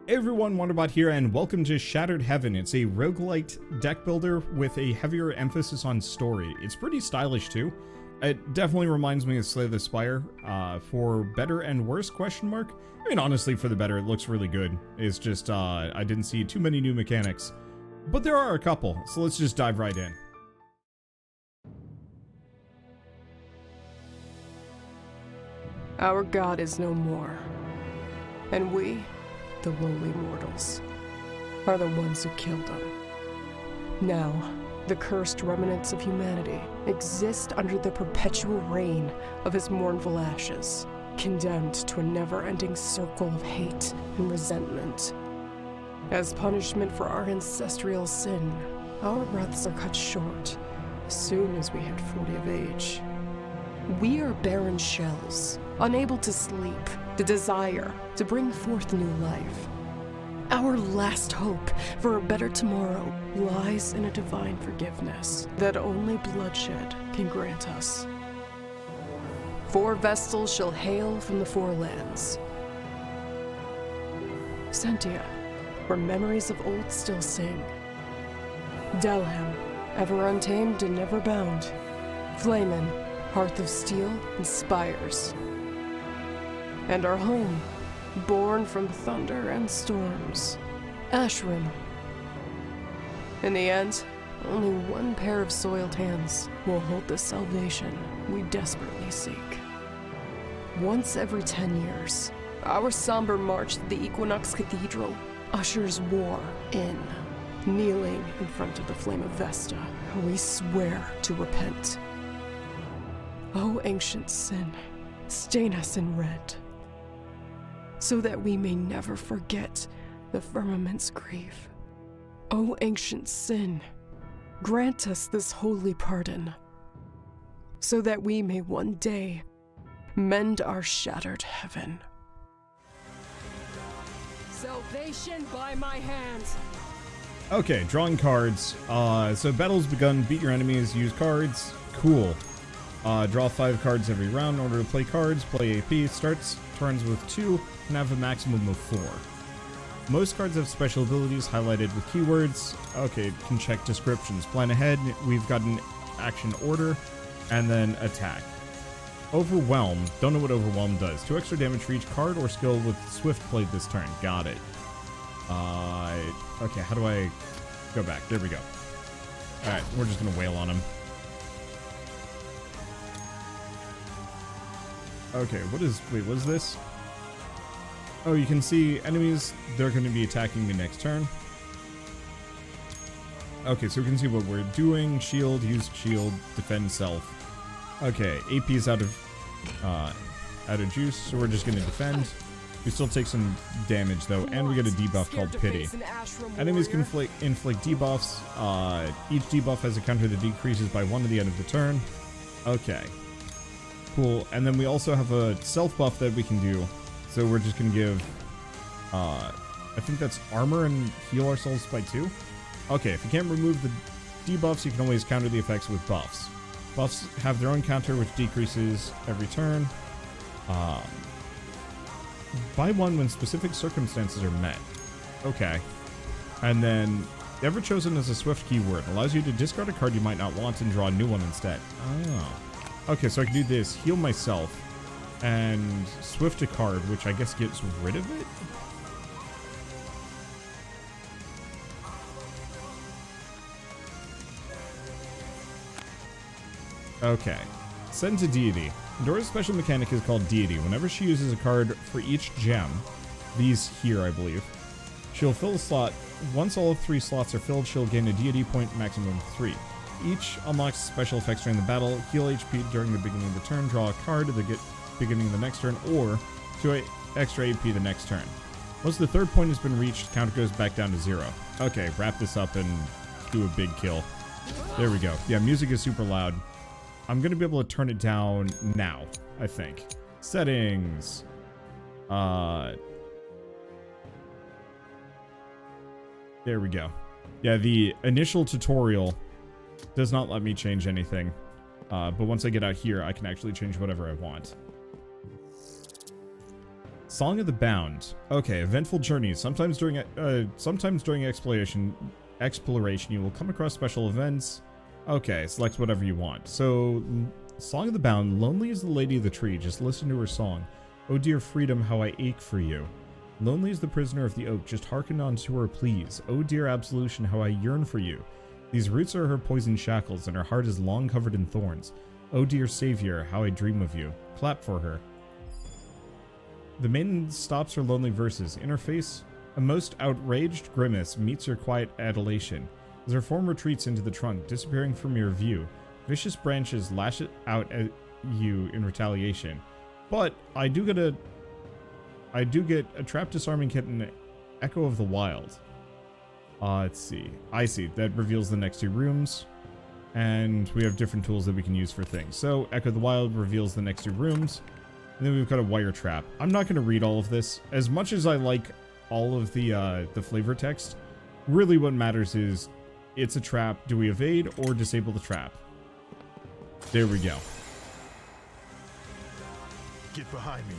Hey everyone, Wanderbot here, and welcome to Shattered Heaven. It's a roguelike deck builder with a heavier emphasis on story. It's pretty stylish too. It definitely reminds me of Slay the Spire. For better and worse, question mark? I mean, honestly, for the better, it looks really good. It's just, I didn't see too many new mechanics. But there are a couple, so let's just dive right in. Our god is no more, and we, the lowly mortals, are the ones who killed him. Now, the cursed remnants of humanity exist under the perpetual reign of his mournful ashes, condemned to a never-ending circle of hate and resentment. As punishment for our ancestral sin, our breaths are cut short as soon as we hit 40 of age. We are barren shells, unable to sleep, the desire to bring forth new life. Our last hope for a better tomorrow lies in a divine forgiveness that only bloodshed can grant us. 4 Vestals shall hail from the 4 lands. Sentia, where memories of old still sing. Delhem, ever untamed and never bound. Flamen, hearth of steel and spires. And our home, born from thunder and storms, Ashram. In the end, only one pair of soiled hands will hold the salvation we desperately seek. Once every 10 years, our somber march to the Equinox Cathedral ushers war in. Kneeling in front of the flame of Vesta, we swear to repent. O ancient sin, stain us in red, so that we may never forget the firmament's grief. O ancient sin, grant us this holy pardon, so that we may one day mend our shattered heaven. Salvation by my hand. Okay, drawing cards. So battle's begun, beat your enemies, use cards. Cool. Draw 5 cards every round in order to play cards, play AP, starts turns with 2, and have a maximum of 4. Most cards have special abilities highlighted with keywords. Okay, can check descriptions. Plan ahead, we've got an action order, and then attack. Overwhelm, don't know what Overwhelm does. 2 extra damage for each card or skill with Swift played this turn. Got it. Okay, how do I go back? There we go. Alright, we're just gonna wail on him. Okay, what is this? Oh, you can see enemies, they're going to be attacking the next turn. Okay, so we can see what we're doing. Shield, use shield, defend self. Okay, AP is out of juice, so we're just going to defend. We still take some damage though, and we get a debuff called Pity. Enemies can inflict debuffs. Each debuff has a counter that decreases by 1 at the end of the turn. Okay. Cool, and then we also have a self buff that we can do. So we're just gonna give, I think that's armor and heal ourselves by 2. Okay, if you can't remove the debuffs, you can always counter the effects with buffs. Buffs have their own counter, which decreases every turn. Buy 1 when specific circumstances are met. Okay. And then, ever chosen as a Swift keyword, allows you to discard a card you might not want and draw a new one instead. Oh. Okay, so I can do this, heal myself, and Swift a card, which I guess gets rid of it? Okay. Send to Deity. Dora's special mechanic is called Deity. Whenever she uses a card for each gem, these here, I believe, she'll fill a slot. Once all 3 slots are filled, she'll gain a Deity point maximum of 3. Each unlocks special effects during the battle, heal HP during the beginning of the turn, draw a card at the beginning of the next turn, or 2 extra AP the next turn. Once the 3rd point has been reached, counter goes back down to 0. Okay, wrap this up and do a big kill. There we go. Yeah, music is super loud. I'm going to be able to turn it down now, I think. Settings. There we go. Yeah, the initial tutorial does not let me change anything. But once I get out here, I can actually change whatever I want. Song of the Bound. Okay, eventful journeys. Sometimes during exploration you will come across special events. Okay, select whatever you want. So, Song of the Bound. Lonely is the lady of the tree. Just listen to her song. Oh dear freedom, how I ache for you. Lonely is the prisoner of the oak. Just hearken unto her pleas. Oh dear absolution, how I yearn for you. These roots are her poison shackles, and her heart is long covered in thorns. Oh dear savior, how I dream of you. Clap for her. The maiden stops her lonely verses. In her face, a most outraged grimace meets your quiet adulation. As her form retreats into the trunk, disappearing from your view, vicious branches lash it out at you in retaliation. But I do get a trap disarming kit and Echo of the Wild. Let's see. I see. That reveals the next two rooms. And we have different tools that we can use for things. So, Echo of the Wild reveals the next two rooms. And then we've got a wire trap. I'm not going to read all of this. As much as I like all of the flavor text, really what matters is it's a trap. Do we evade or disable the trap? There we go. Get behind me.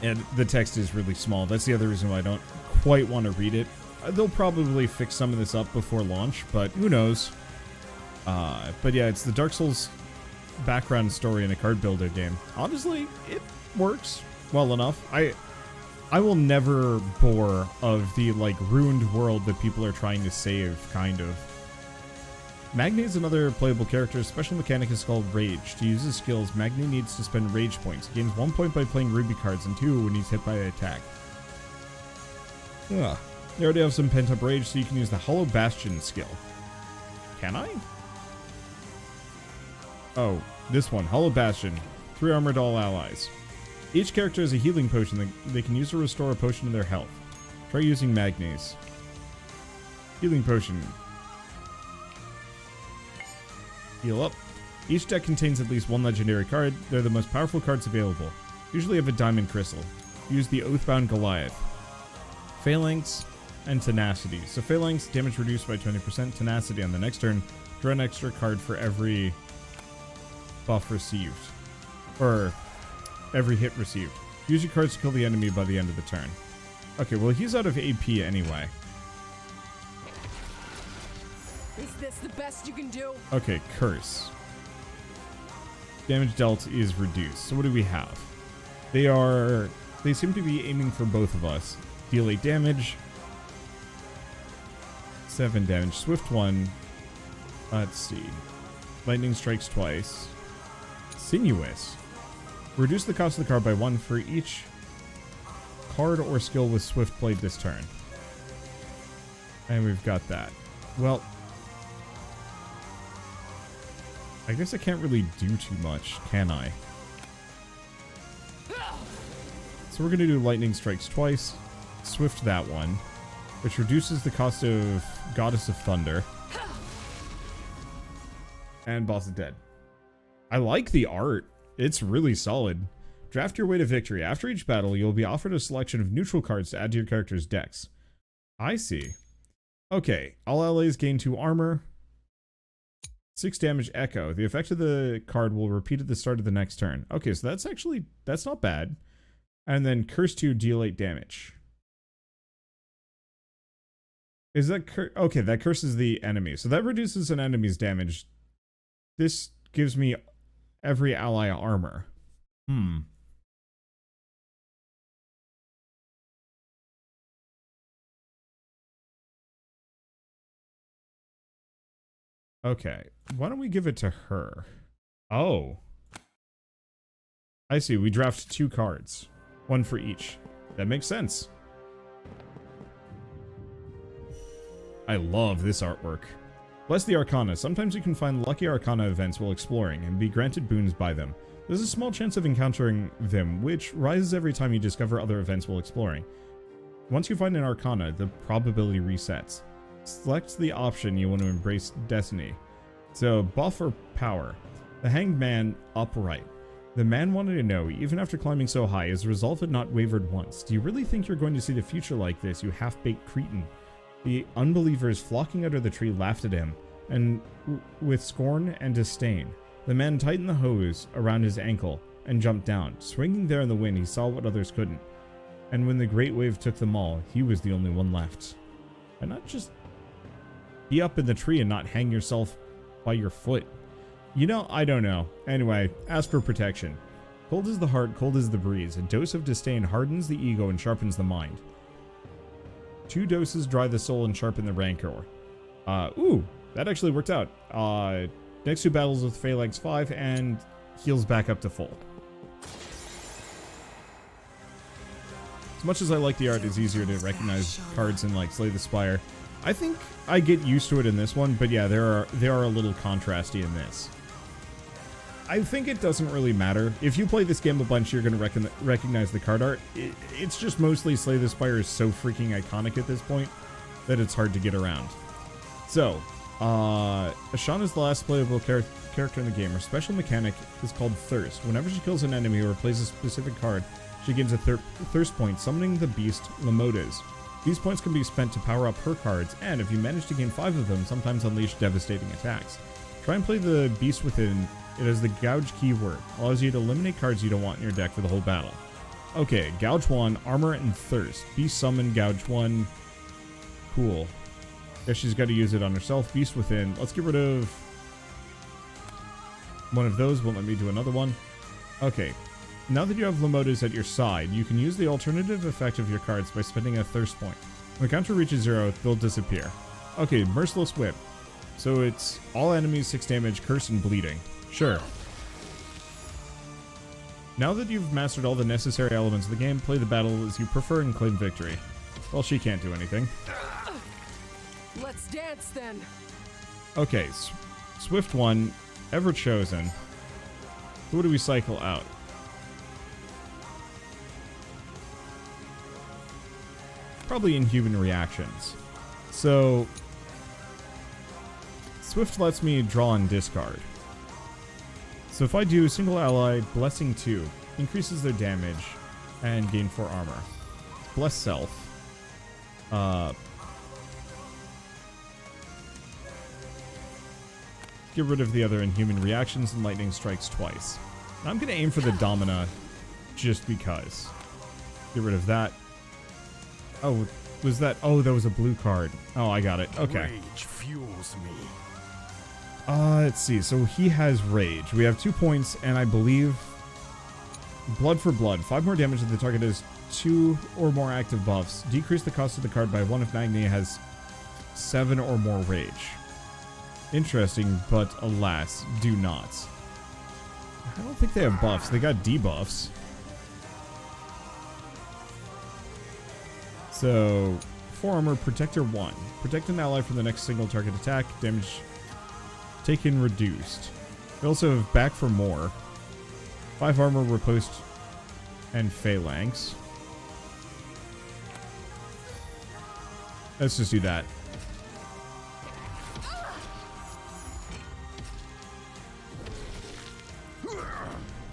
And the text is really small. That's the other reason why I don't quite want to read it. They'll probably fix some of this up before launch, but who knows. But yeah, it's the Dark Souls background story in a card builder game. Honestly, it works well enough. I will never bore of the like ruined world that people are trying to save, kind of. Magni is another playable character. His special mechanic is called Rage. To use his skills, Magni needs to spend Rage points. He gains 1 point by playing Ruby cards and 2 when he's hit by an attack. Ugh. You already have some pent-up rage, so you can use the Hollow Bastion skill. Can I? Oh, this one. Hollow Bastion. 3 armor to all allies. Each character has a healing potion that they can use to restore a potion to their health. Try using Magni's. Healing potion. Heal up. Each deck contains at least one legendary card. They're the most powerful cards available. Usually have a diamond crystal. Use the Oathbound Goliath. Phalanx and Tenacity. So Phalanx, damage reduced by 20%. Tenacity on the next turn. Draw an extra card for every buff received. Or every hit received. Use your cards to kill the enemy by the end of the turn. Okay, well he's out of AP anyway. Is this the best you can do? Okay, Curse. Damage dealt is reduced. So what do we have? They seem to be aiming for both of us. Deal 8 damage. 7 damage. Swift 1. Let's see. Lightning strikes twice. Sinuous. Reduce the cost of the card by 1 for each card or skill with Swift played this turn. And we've got that. Well, I guess I can't really do too much, can I? So we're going to do Lightning Strikes twice. Swift that one, which reduces the cost of Goddess of Thunder. And boss is dead. I like the art. It's really solid. Draft your way to victory. After each battle, you'll be offered a selection of neutral cards to add to your character's decks. I see. Okay, all allies gain 2 armor. 6 damage echo. The effect of the card will repeat at the start of the next turn. Okay, so that's not bad. And then curse 2, deal 8 damage. Is that okay, that curses the enemy. So that reduces an enemy's damage. This gives me every ally armor. Okay, why don't we give it to her? Oh. I see, we draft 2 cards. 1 for each. That makes sense. I love this artwork. Bless the Arcana. Sometimes you can find lucky Arcana events while exploring and be granted boons by them. There's a small chance of encountering them, which rises every time you discover other events while exploring. Once you find an Arcana, the probability resets. Select the option you want to embrace destiny. So, buff or power. The Hanged Man, upright. The man wanted to know, even after climbing so high, his resolve had not wavered once. Do you really think you're going to see the future like this, you half-baked cretin? The unbelievers flocking out of the tree laughed at him, and with scorn and disdain. The man tightened the hose around his ankle, and jumped down. Swinging there in the wind, he saw what others couldn't. And when the great wave took them all, he was the only one left. Why not just be up in the tree and not hang yourself by your foot? You know, I don't know. Anyway, as for protection. Cold is the heart, cold is the breeze. A dose of disdain hardens the ego and sharpens the mind. 2 doses dry the soul and sharpen the rancor. Ooh, that actually worked out. Next 2 battles with Phalanx 5 and heals back up to full. As much as I like the art, it's easier to recognize cards in like Slay the Spire. I think I get used to it in this one, but yeah, they are a little contrasty in this. I think it doesn't really matter. If you play this game a bunch, you're going to recognize the card art. It's just mostly Slay the Spire is so freaking iconic at this point that it's hard to get around. So, Ashan is the last playable character in the game. Her special mechanic is called Thirst. Whenever she kills an enemy or plays a specific card, she gains a thirst point, summoning the beast Lamotas. These points can be spent to power up her cards, and if you manage to gain 5 of them, sometimes unleash devastating attacks. Try and play the beast within. It has the Gouge keyword. Allows you to eliminate cards you don't want in your deck for the whole battle. Okay, Gouge 1, Armor, and Thirst. Beast Summon, Gouge 1. Cool. Guess she's got to use it on herself. Beast Within. Let's get rid of one of those. Won't let me do another one. Okay. Now that you have Lamotas at your side, you can use the alternative effect of your cards by spending a Thirst point. When the counter reaches 0, they'll disappear. Okay, Merciless Whip. So it's all enemies 6 damage, curse, and bleeding. Sure. Now that you've mastered all the necessary elements of the game, play the battle as you prefer and claim victory. Well, she can't do anything. Let's dance then. Okay, Swift 1, Ever Chosen. Who do we cycle out? Probably Inhuman Reactions. So, Swift lets me draw and discard. So if I do single ally, Blessing 2, increases their damage and gain 4 armor. Bless Self. Get rid of the other Inhuman Reactions and Lightning Strikes twice. Now I'm going to aim for the Domina just because. Get rid of that. Oh, was that? Oh, that was a blue card. Oh, I got it. Okay. Rage fuels me. Let's see. So he has Rage. We have 2 points, and I believe Blood for Blood. 5 more damage if the target has 2 or more active buffs. Decrease the cost of the card by 1 if Magni has 7 or more Rage. Interesting, but alas, do not. I don't think they have buffs. They got debuffs. So, 4 armor, Protector 1. Protect an ally from the next single target attack. Damage taken reduced. We also have Back for More. 5 armor, Riposte, and Phalanx. Let's just do that.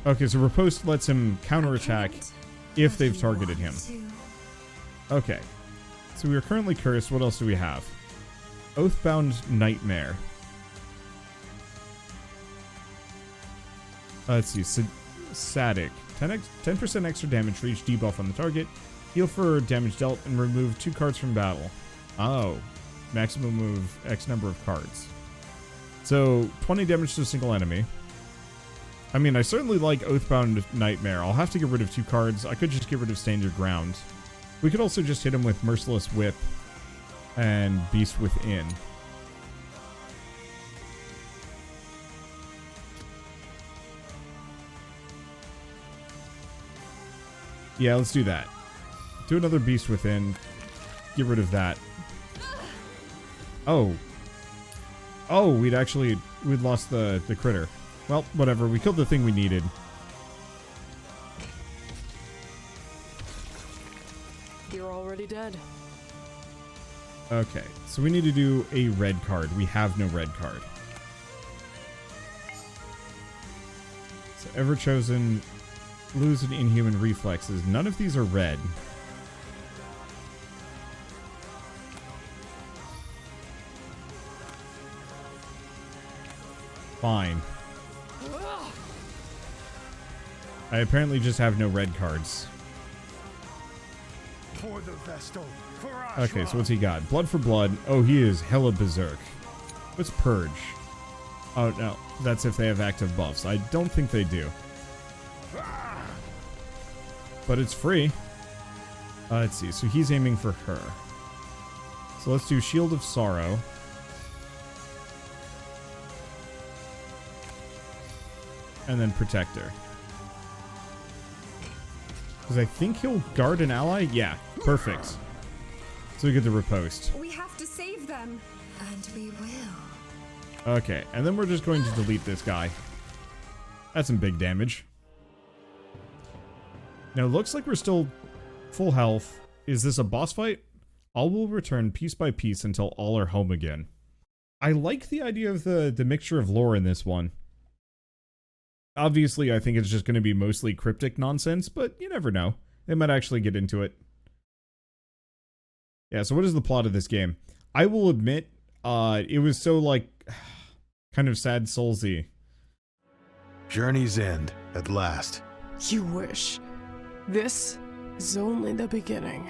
Okay, so Riposte lets him counterattack if they've targeted him. Okay. So we are currently cursed. What else do we have? Oathbound Nightmare. Let's see. Sadic. 10% extra damage for each debuff on the target. Heal for damage dealt and remove 2 cards from battle. Oh. Maximum of X number of cards. So, 20 damage to a single enemy. I mean, I certainly like Oathbound Nightmare. I'll have to get rid of 2 cards. I could just get rid of Stand Your Ground. We could also just hit him with Merciless Whip and Beast Within. Yeah, let's do that. Do another Beast Within. Get rid of that. Oh. Oh, we'd lost the critter. Well, whatever. We killed the thing we needed. You're already dead. Okay, so we need to do a red card. We have no red card. So Ever Chosen, lose an Inhuman Reflexes. None of these are red. Fine. I apparently just have no red cards. For the Vestal. For Okay, so what's he got? Blood for blood. Oh, he is hella berserk. What's purge? Oh, no. That's if they have active buffs. I don't think they do. But it's free. Let's see. So he's aiming for her. So let's do Shield of Sorrow. And then Protector. Because I think he'll guard an ally? Yeah, perfect. So we get the riposte. We have to save them. And we will. Okay, and then we're just going to delete this guy. That's some big damage. Now, it looks like we're still full health. Is this a boss fight? All will return piece by piece until all are home again. I like the idea of the mixture of lore in this one. Obviously, I think it's just going to be mostly cryptic nonsense, but you never know. They might actually get into it. Yeah, so what is the plot of this game? I will admit, it was so, like, kind of sad soulsy. Journey's end, at last. You wish. This is only the beginning.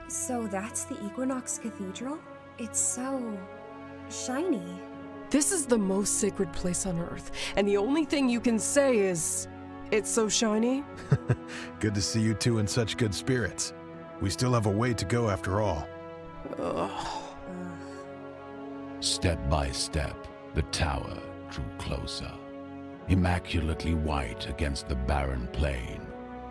So that's the Equinox Cathedral? It's so shiny. This is the most sacred place on Earth, and the only thing you can say is, it's so shiny. Good to see you two in such good spirits. We still have a way to go after all. Ugh. Step by step, the tower drew closer. Immaculately white against the barren plain,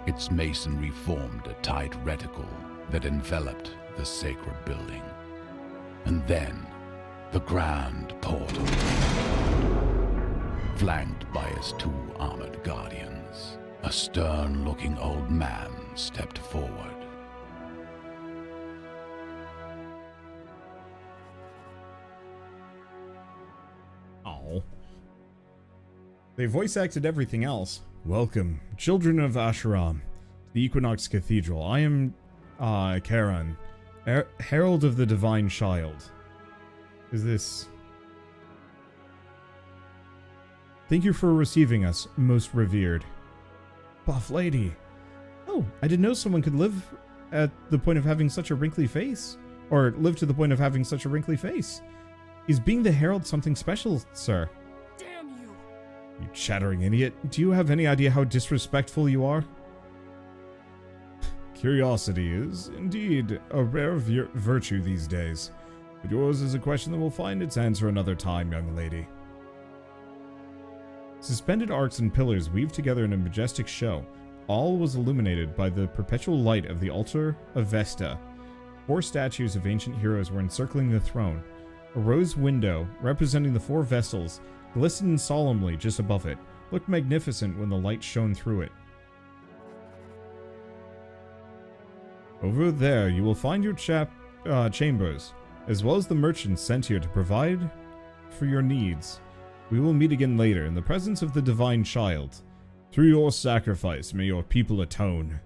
its masonry formed a tight reticle that enveloped the sacred building. And then, the grand portal, flanked by his two armored guardians. A stern-looking old man stepped forward. Oh. They voice acted everything else. Welcome, children of Ashan, the Equinox Cathedral. I am, Karan, Herald of the Divine Child. Is this... Thank you for receiving us, most revered. Buff lady. Oh, I didn't know someone could live at the point of having such a wrinkly face. Or live to the point of having such a wrinkly face. Is being the herald something special, sir? Damn you! You chattering idiot. Do you have any idea how disrespectful you are? Curiosity is, indeed, a rare virtue these days. But yours is a question that will find its answer another time, young lady. Suspended arcs and pillars weave together in a majestic show. All was illuminated by the perpetual light of the altar of Vesta. 4 statues of ancient heroes were encircling the throne. A rose window, representing the 4 vessels, glistened solemnly just above it, looked magnificent when the light shone through it. Over there, you will find your chambers, as well as the merchants sent here to provide for your needs. We will meet again later in the presence of the Divine Child. Through your sacrifice, may your people atone.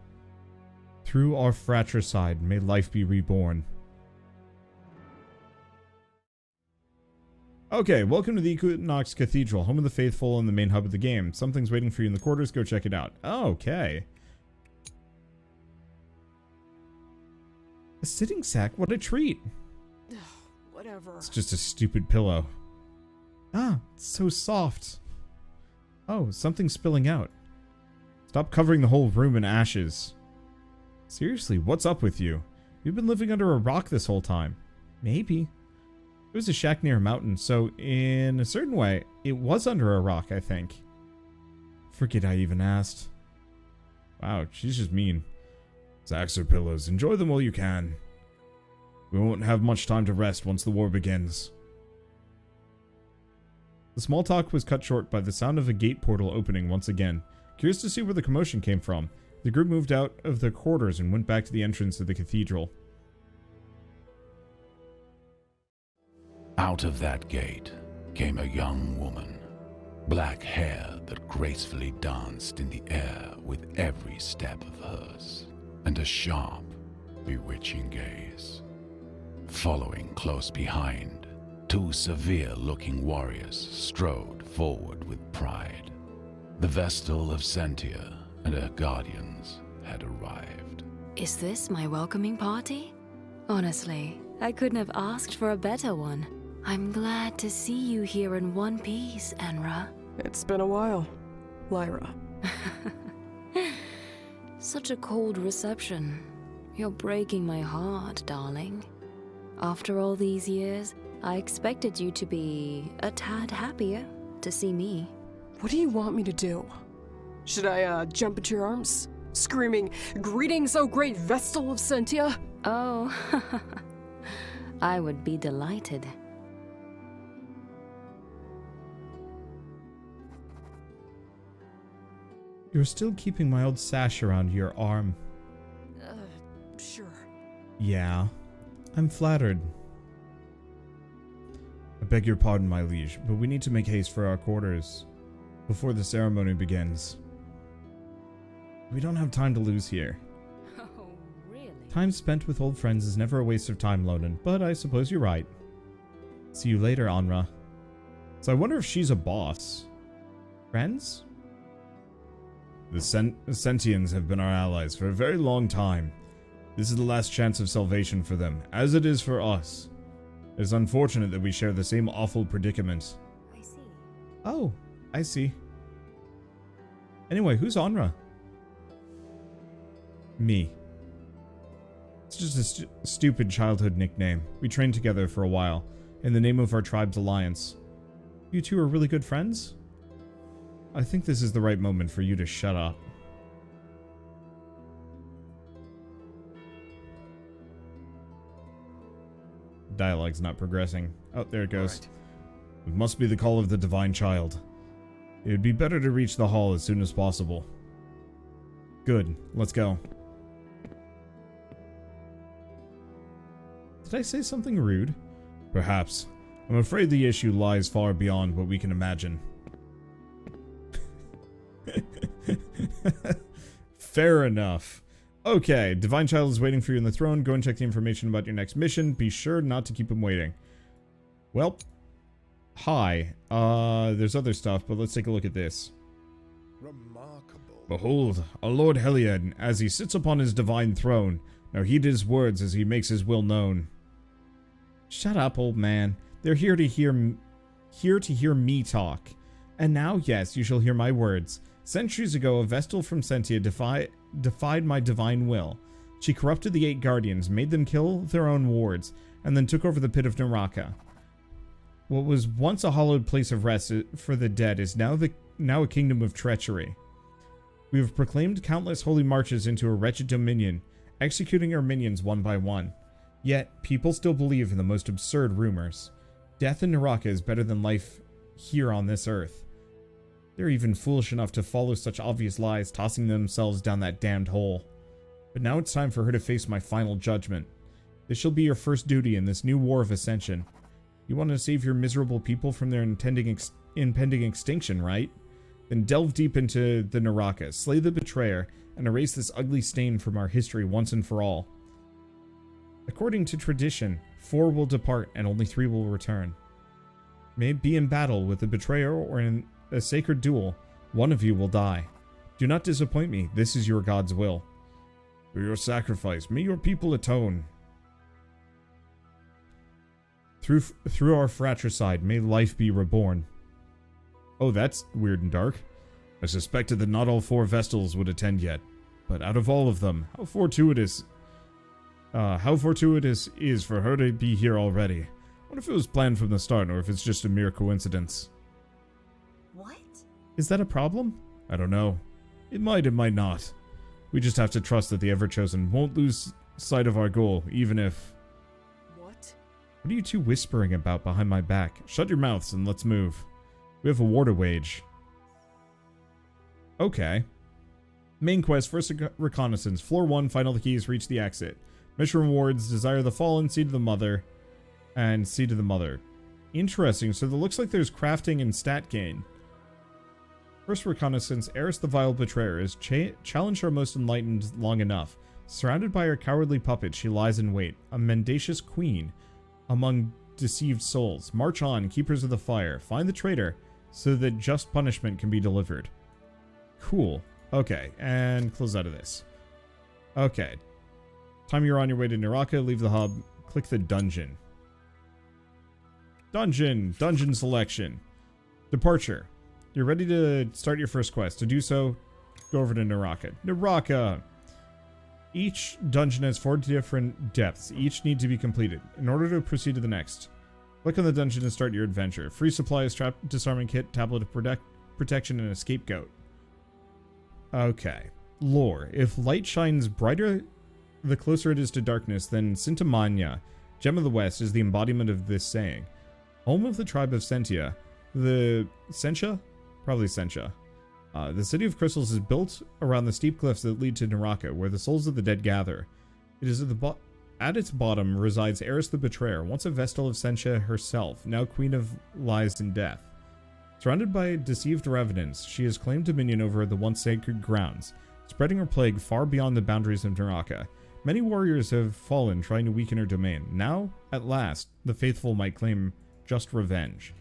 Through our fratricide, may life be reborn. Okay, welcome to the Equinox Cathedral, home of the faithful and the main hub of the game. Something's waiting for you in the quarters, go check it out. Okay. A sitting sack, what a treat. Whatever. It's just a stupid pillow. Ah, it's so soft. Oh, something's spilling out. Stop covering the whole room in ashes. Seriously, what's up with you? You've been living under a rock this whole time. Maybe. It was a shack near a mountain, so in a certain way, it was under a rock, I think. Forget I even asked. Wow, she's just mean. Sacks or pillows, enjoy them while you can. We won't have much time to rest once the war begins. The small talk was cut short by the sound of a gate portal opening once again. Curious to see where the commotion came from, the group moved out of their quarters and went back to the entrance of the cathedral. Out of that gate came a young woman, black hair that gracefully danced in the air with every step of hers, and a sharp, bewitching gaze. Following close behind, 2 severe-looking warriors strode forward with pride. The Vestal of Sentia and her guardians had arrived. Is this my welcoming party? Honestly, I couldn't have asked for a better one. I'm glad to see you here in one piece, Enra. It's been a while, Lyra. Such a cold reception. You're breaking my heart, darling. After all these years, I expected you to be a tad happier to see me. What do you want me to do? Should I, jump into your arms? Screaming, "Greetings, O great Vestal of Sentia"? Oh, I would be delighted. You're still keeping my old sash around your arm. Sure. Yeah, I'm flattered. I beg your pardon, my liege, but we need to make haste for our quarters before the ceremony begins. We don't have time to lose here. Oh, really? Time spent with old friends is never a waste of time, Loden, but I suppose you're right. See you later, Anra. So I wonder if she's a boss. Friends? The Sentians have been our allies for a very long time. This is the last chance of salvation for them, as it is for us. It is unfortunate that we share the same awful predicament. I see. Oh, I see. Anyway, who's Anra? Me. It's just a stupid childhood nickname. We trained together for a while, in the name of our tribe's alliance. You two are really good friends? I think this is the right moment for you to shut up. Dialogue's not progressing. Oh, there it goes. It must be the call of the divine child. It would be better to reach the hall as soon as possible. Good, let's go. Did I say something rude? Perhaps. I'm afraid the issue lies far beyond what we can imagine. Fair enough. Okay, Divine Child is waiting for you on the throne. Go and check the information about your next mission. Be sure not to keep him waiting. Well, hi. There's other stuff, but let's take a look at this. Remarkable. Behold, our Lord Heliod, as he sits upon his divine throne. Now heed his words as he makes his will known. Shut up, old man. They're here to hear me talk. And now, yes, you shall hear my words. Centuries ago, a Vestal from Sentia defied my divine will. She corrupted the 8 guardians, made them kill their own wards, and then took over the pit of Naraka. What was once a hallowed place of rest for the dead is now a kingdom of treachery. We have proclaimed countless holy marches into a wretched dominion, executing our minions one by one. Yet, people still believe in the most absurd rumors. Death in Naraka is better than life here on this earth. They're even foolish enough to follow such obvious lies, tossing themselves down that damned hole. But now it's time for her to face my final judgment. This shall be your first duty in this new war of ascension. You want to save your miserable people from their impending extinction, right? Then delve deep into the Naraka, slay the betrayer, and erase this ugly stain from our history once and for all. According to tradition, 4 will depart and only 3 will return. May it be in battle with the betrayer or in a sacred duel, one of you will die. Do not disappoint me, this is your God's will. For your sacrifice, may your people atone. Through our fratricide, may life be reborn. Oh, that's weird and dark. I suspected that not all 4 Vestals would attend yet, but out of all of them, how fortuitous is for her to be here already. What if it was planned from the start, or if it's just a mere coincidence? What? Is that a problem? I don't know. It might not. We just have to trust that the Ever-Chosen won't lose sight of our goal, even if... What? What are you two whispering about behind my back? Shut your mouths and let's move. We have a war to wage. Okay. Main quest, first reconnaissance. Floor 1, find all the keys, reach the exit. Mission rewards, desire the fallen, seed of the mother, and seed of the mother. Interesting, so it looks like there's crafting and stat gain. First reconnaissance, Eris the Vile Betrayer has challenged our most enlightened long enough. Surrounded by her cowardly puppet, she lies in wait, a mendacious queen among deceived souls. March on, keepers of the fire. Find the traitor so that just punishment can be delivered. Cool. Okay, and close out of this. Okay. Time you're on your way to Naraka, leave the hub, click the dungeon. Dungeon selection. Departure. You're ready to start your first quest. To do so, go over to Naraka. Naraka! Each dungeon has 4 different depths. Each need to be completed. In order to proceed to the next, click on the dungeon to start your adventure. Free supplies, trap disarming kit, tablet of protection, and a scapegoat. Okay. Lore. If light shines brighter the closer it is to darkness, then Sintamanya, Gem of the West, is the embodiment of this saying. Home of the tribe of Sentia, the Sentia? Probably Sentia. The City of Crystals is built around the steep cliffs that lead to Naraka, where the souls of the dead gather. It is at its bottom resides Eris the Betrayer, once a Vestal of Sentia herself, now Queen of Lies and Death. Surrounded by deceived revenants, she has claimed dominion over the once sacred grounds, spreading her plague far beyond the boundaries of Naraka. Many warriors have fallen trying to weaken her domain. Now, at last, the faithful might claim just revenge.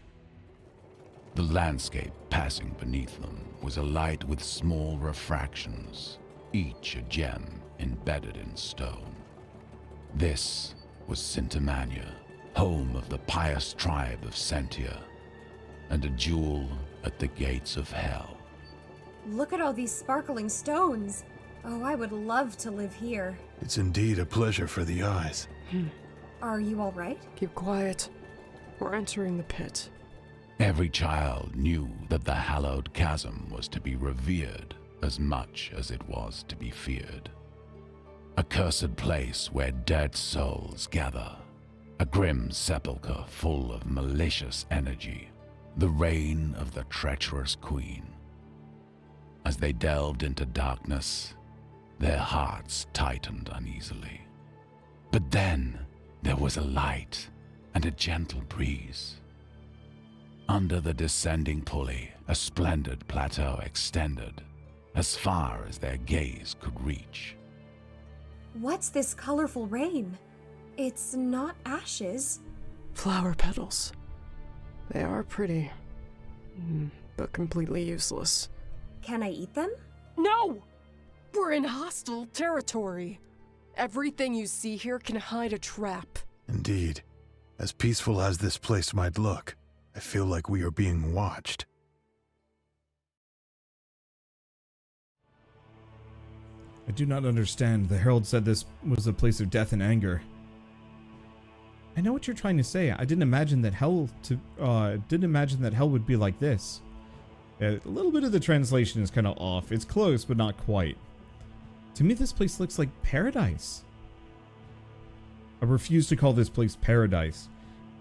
The landscape passing beneath them was alight with small refractions, each a gem embedded in stone. This was Sintamanya, home of the pious tribe of Sentia, and a jewel at the gates of hell. Look at all these sparkling stones. Oh, I would love to live here. It's indeed a pleasure for the eyes. Are you all right? Keep quiet. We're entering the pit. Every child knew that the hallowed chasm was to be revered as much as it was to be feared. A cursed place where dead souls gather. A grim sepulchre full of malicious energy. The reign of the treacherous queen. As they delved into darkness, their hearts tightened uneasily. But then there was a light and a gentle breeze. Under the descending pulley, a splendid plateau extended, as far as their gaze could reach. What's this colorful rain? It's not ashes. Flower petals. They are pretty, but completely useless. Can I eat them? No! We're in hostile territory. Everything you see here can hide a trap. Indeed. As peaceful as this place might look, I feel like we are being watched. I do not understand. The Herald said this was a place of death and anger. I know what you're trying to say. I didn't imagine that hell would be like this. A little bit of the translation is kind of off. It's close, but not quite. To me, this place looks like paradise. I refuse to call this place paradise.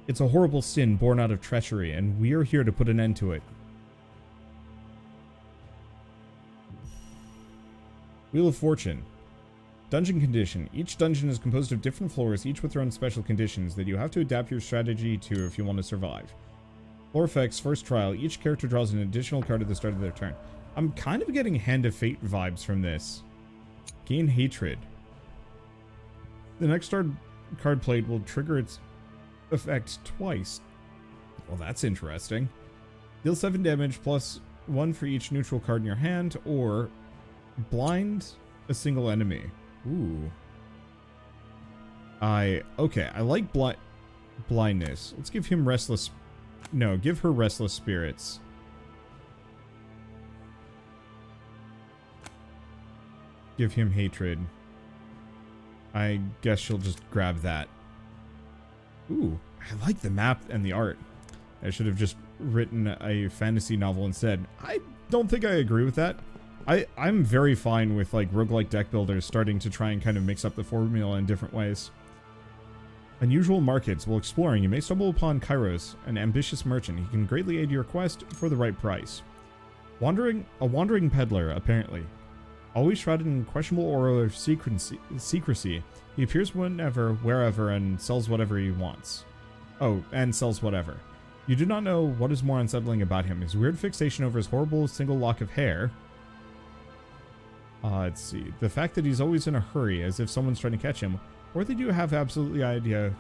It's a horrible sin born out of treachery, and we are here to put an end to it. Wheel of Fortune. Dungeon condition. Each dungeon is composed of different floors, each with their own special conditions that you have to adapt your strategy to if you want to survive. Floor effects. First trial. Each character draws an additional card at the start of their turn. I'm kind of getting Hand of Fate vibes from this. Gain Hatred. The next card played will trigger its effect twice. Well, that's interesting. Deal 7 damage plus 1 for each neutral card in your hand, or blind a single enemy. Ooh. I like blindness. Let's give him restless. No, give her restless spirits. Give him hatred. I guess she'll just grab that. Ooh, I like the map and the art. I should have just written a fantasy novel instead. I don't think I agree with that. I'm very fine with like roguelike deck builders starting to try and kind of mix up the formula in different ways. Unusual markets. While exploring, you may stumble upon Kairos, an ambitious merchant. He can greatly aid your quest for the right price. A wandering peddler, apparently. Always shrouded in questionable aura of secrecy, he appears whenever, wherever, and sells whatever he wants. Oh, and sells whatever. You do not know what is more unsettling about him. His weird fixation over his horrible single lock of hair. Let's see. The fact that he's always in a hurry, as if someone's trying to catch him, or they do have absolutely idea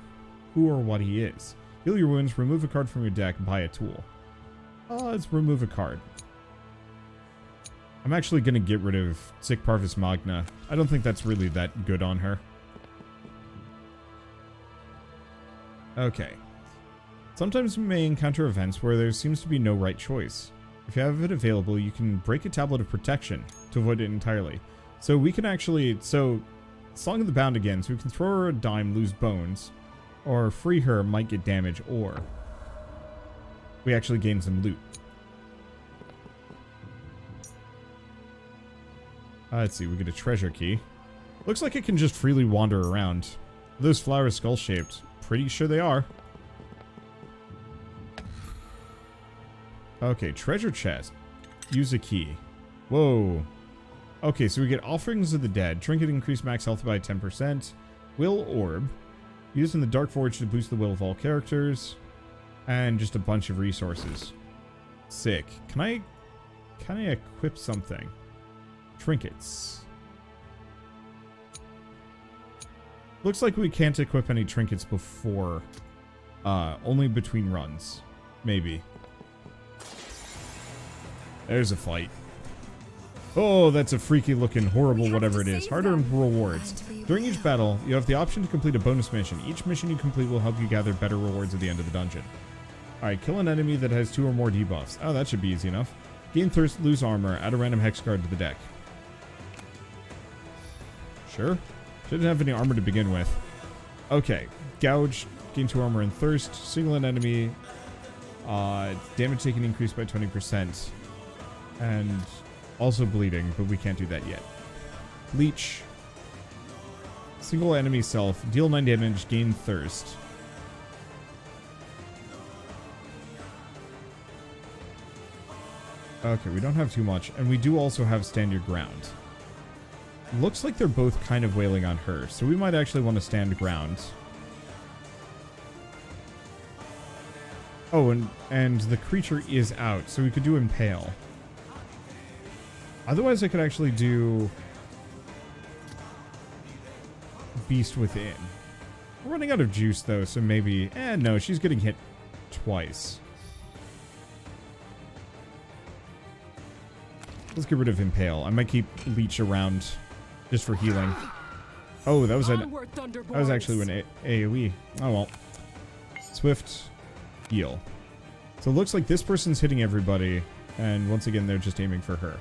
who or what he is. Heal your wounds, remove a card from your deck, buy a tool. Let's remove a card. I'm actually going to get rid of Sic Parvis Magna. I don't think that's really that good on her. Okay. Sometimes we may encounter events where there seems to be no right choice. If you have it available, you can break a tablet of protection to avoid it entirely. So we can actually... So, Song of the Bound again, so we can throw her a dime, lose bones, or free her, might get damage, or we actually gain some loot. Let's see, we get a treasure key. Looks like it can just freely wander around. Are those flowers skull-shaped? Pretty sure they are. Okay, treasure chest. Use a key. Whoa. Okay, so we get Offerings of the Dead. Trinket increase max health by 10%. Will Orb. Used in the Dark Forge to boost the will of all characters. And just a bunch of resources. Sick. Can I equip something? Trinkets. Looks like we can't equip any trinkets before. Only between runs. Maybe. There's a fight. Oh, that's a freaky looking, horrible whatever it is. Harder rewards. During each battle, you have the option to complete a bonus mission. Each mission you complete will help you gather better rewards at the end of the dungeon. Alright, kill an enemy that has 2 or more debuffs. Oh, that should be easy enough. Gain thirst, lose armor, add a random hex card to the deck. Sure. Shouldn't have any armor to begin with. Okay. Gouge, gain 2 armor and thirst. Single an enemy. Damage taken increased by 20%. And also bleeding, but we can't do that yet. Leech. Single enemy self. Deal 9 damage, gain thirst. Okay, we don't have too much. And we do also have stand your ground. Looks like they're both kind of wailing on her, so we might actually want to stand ground. Oh, and the creature is out, so we could do Impale. Otherwise, I could actually do Beast Within. We're running out of juice, though, so maybe... no, she's getting hit twice. Let's get rid of Impale. I might keep Leech around just for healing. Oh, that was actually an AoE. Oh, well. Swift heal. So it looks like this person's hitting everybody, and once again, they're just aiming for her.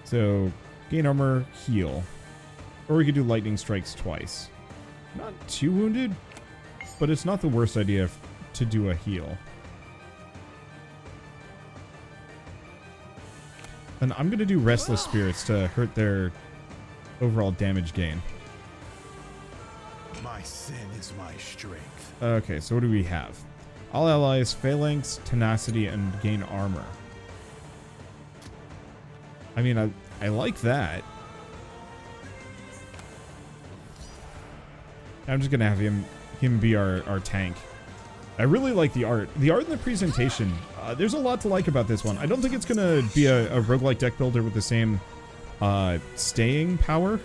So, gain armor, heal. Or we could do lightning strikes twice. Not too wounded, but it's not the worst idea to do a heal. And I'm going to do Restless Spirits to hurt their overall damage gain. My sin is my strength. Okay, so what do we have? All allies, Phalanx, Tenacity, and gain armor. I mean, I like that. I'm just going to have him be our tank. I really like the art. The art and the presentation. There's a lot to like about this one. I don't think it's going to be a roguelike deck builder with the same staying power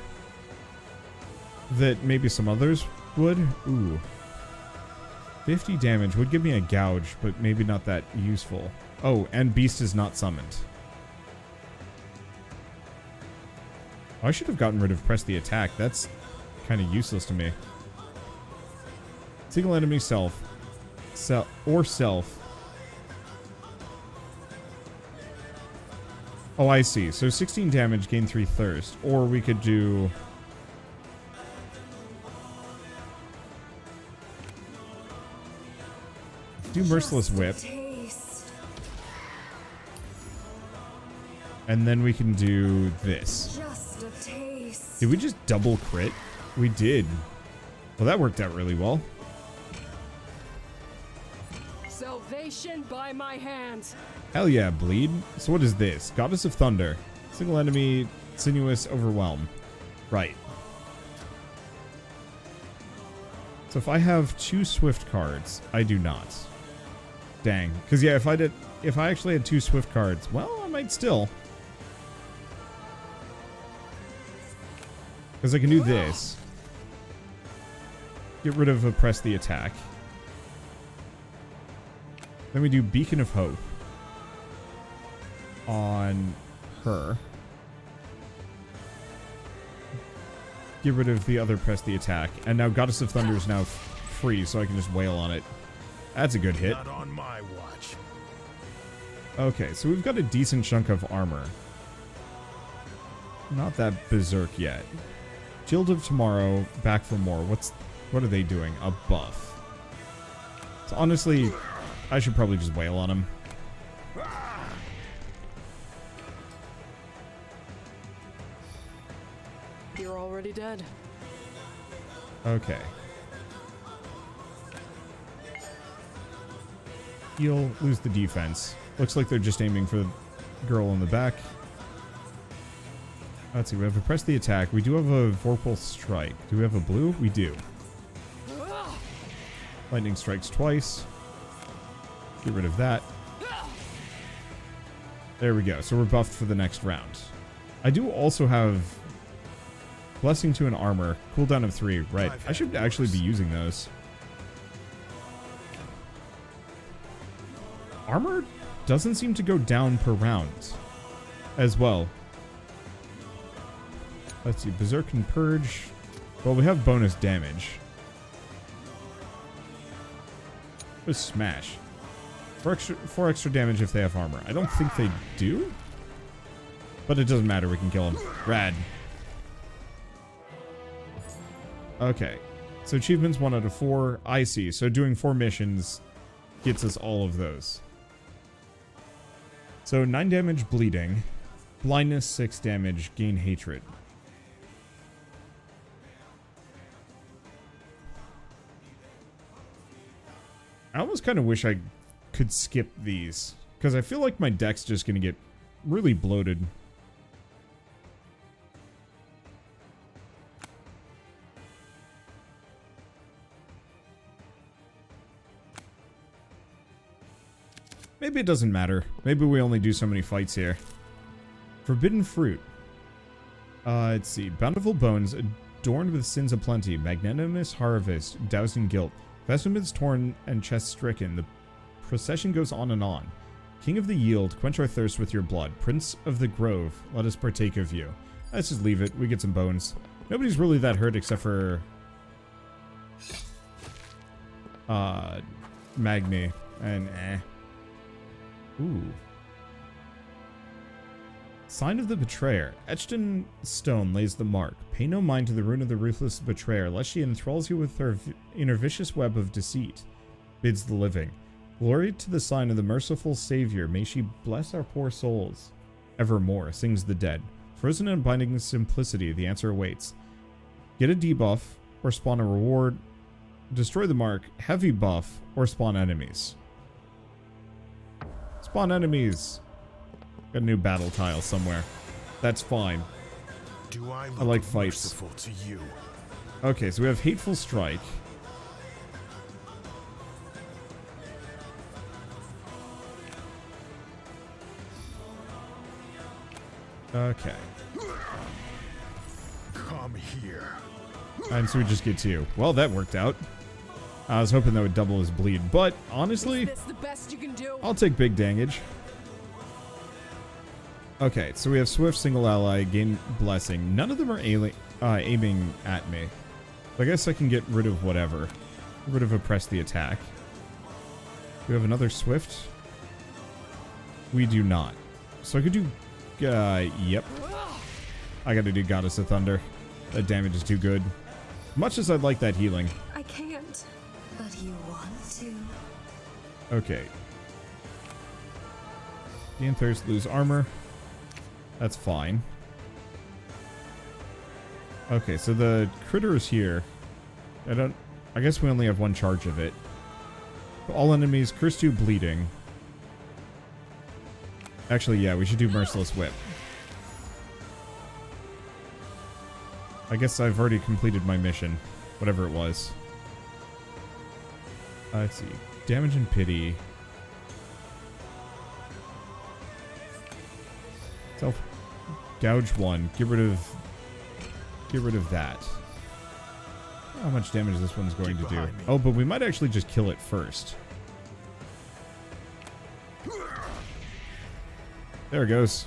that maybe some others would. Ooh. 50 damage would give me a gouge, but maybe not that useful. Oh, and Beast is not summoned. I should have gotten rid of Press the Attack. That's kind of useless to me. Single enemy self. Self. Oh, I see. So 16 damage, gain 3 thirst. Or we could do... Merciless Whip. And then we can do this. Did we just double crit? We did. Well, that worked out really well. Salvation by my hands. Hell yeah, bleed. So what is this? Goddess of Thunder. Single enemy, sinuous overwhelm. Right. So if I have 2 swift cards, I do not. Dang. Because yeah, if I actually had 2 swift cards, well, I might still. Because I can do this. Get rid of Press the Attack. Then we do Beacon of Hope. on her. Get rid of the other, press the attack. And now Goddess of Thunder is now free, so I can just wail on it. That's a good hit. Not on my watch. Okay, so we've got a decent chunk of armor. Not that berserk yet. Shield of Tomorrow, back for more. What are they doing? A buff. So honestly, I should probably just wail on him. You're already dead. Okay. Heal, lose the defense. Looks like they're just aiming for the girl in the back. Let's see, we have to press the attack. We do have a Vorpal Strike. Do we have a blue? We do. Lightning strikes twice. Get rid of that. There we go. So we're buffed for the next round. I do also have Blessing to an Armor. Cooldown of 3. Right. I should actually be using those. Armor doesn't seem to go down per round as well. Let's see. Berserk and Purge. Well, we have bonus damage. Let's smash. 4 extra damage if they have armor. I don't think they do. But it doesn't matter. We can kill them. Rad. Okay. So achievements 1 out of 4. I see. So doing 4 missions gets us all of those. So 9 damage bleeding. Blindness 6 damage. Gain hatred. I almost kind of wish I could skip these, because I feel like my deck's just going to get really bloated. Maybe it doesn't matter. Maybe we only do so many fights here. Forbidden Fruit. Let's see. Bountiful Bones, adorned with sins aplenty. Magnanimous Harvest, doused in guilt. Vestments torn and chest stricken. The procession goes on and on. King of the Yield, quench our thirst with your blood. Prince of the Grove, let us partake of you. Let's just leave it. We get some bones. Nobody's really that hurt except for Magni. And Ooh. Sign of the Betrayer. Etched in stone lays the mark. Pay no mind to the rune of the ruthless betrayer, lest she enthralls you with her inner vicious web of deceit. Bids the living. Glory to the sign of the merciful Savior. May she bless our poor souls. Evermore, sings the dead. Frozen in binding simplicity, the answer awaits. Get a debuff, or spawn a reward. Destroy the mark, heavy buff, or spawn enemies. Spawn enemies. Got a new battle tile somewhere. That's fine. Do I like fights. Merciful to you? Okay, so we have Hateful Strike. Okay. Come here. And so we just get 2. Well, that worked out. I was hoping that would double his bleed, but honestly, Is this the best you can do? I'll take big damage. Okay, so we have Swift, Single Ally, Gain Blessing. None of them are aiming at me. I guess I can get rid of whatever. Get rid of Oppress the Attack. We have another Swift. We do not. So I could do... yep. I gotta do Goddess of Thunder. That damage is too good. Much as I'd like that healing. I can't. But you want to. Okay. Gain Thirst, lose armor. That's fine. Okay, so the critter is here. I guess we only have 1 charge of it. All enemies, Curse 2, bleeding. Actually, yeah, we should do Merciless Whip. I guess I've already completed my mission. Whatever it was. Let's see. Damage and Pity. Self gouge 1. Get rid of that. How much damage this one's going to do. Oh, but we might actually just kill it first. There it goes.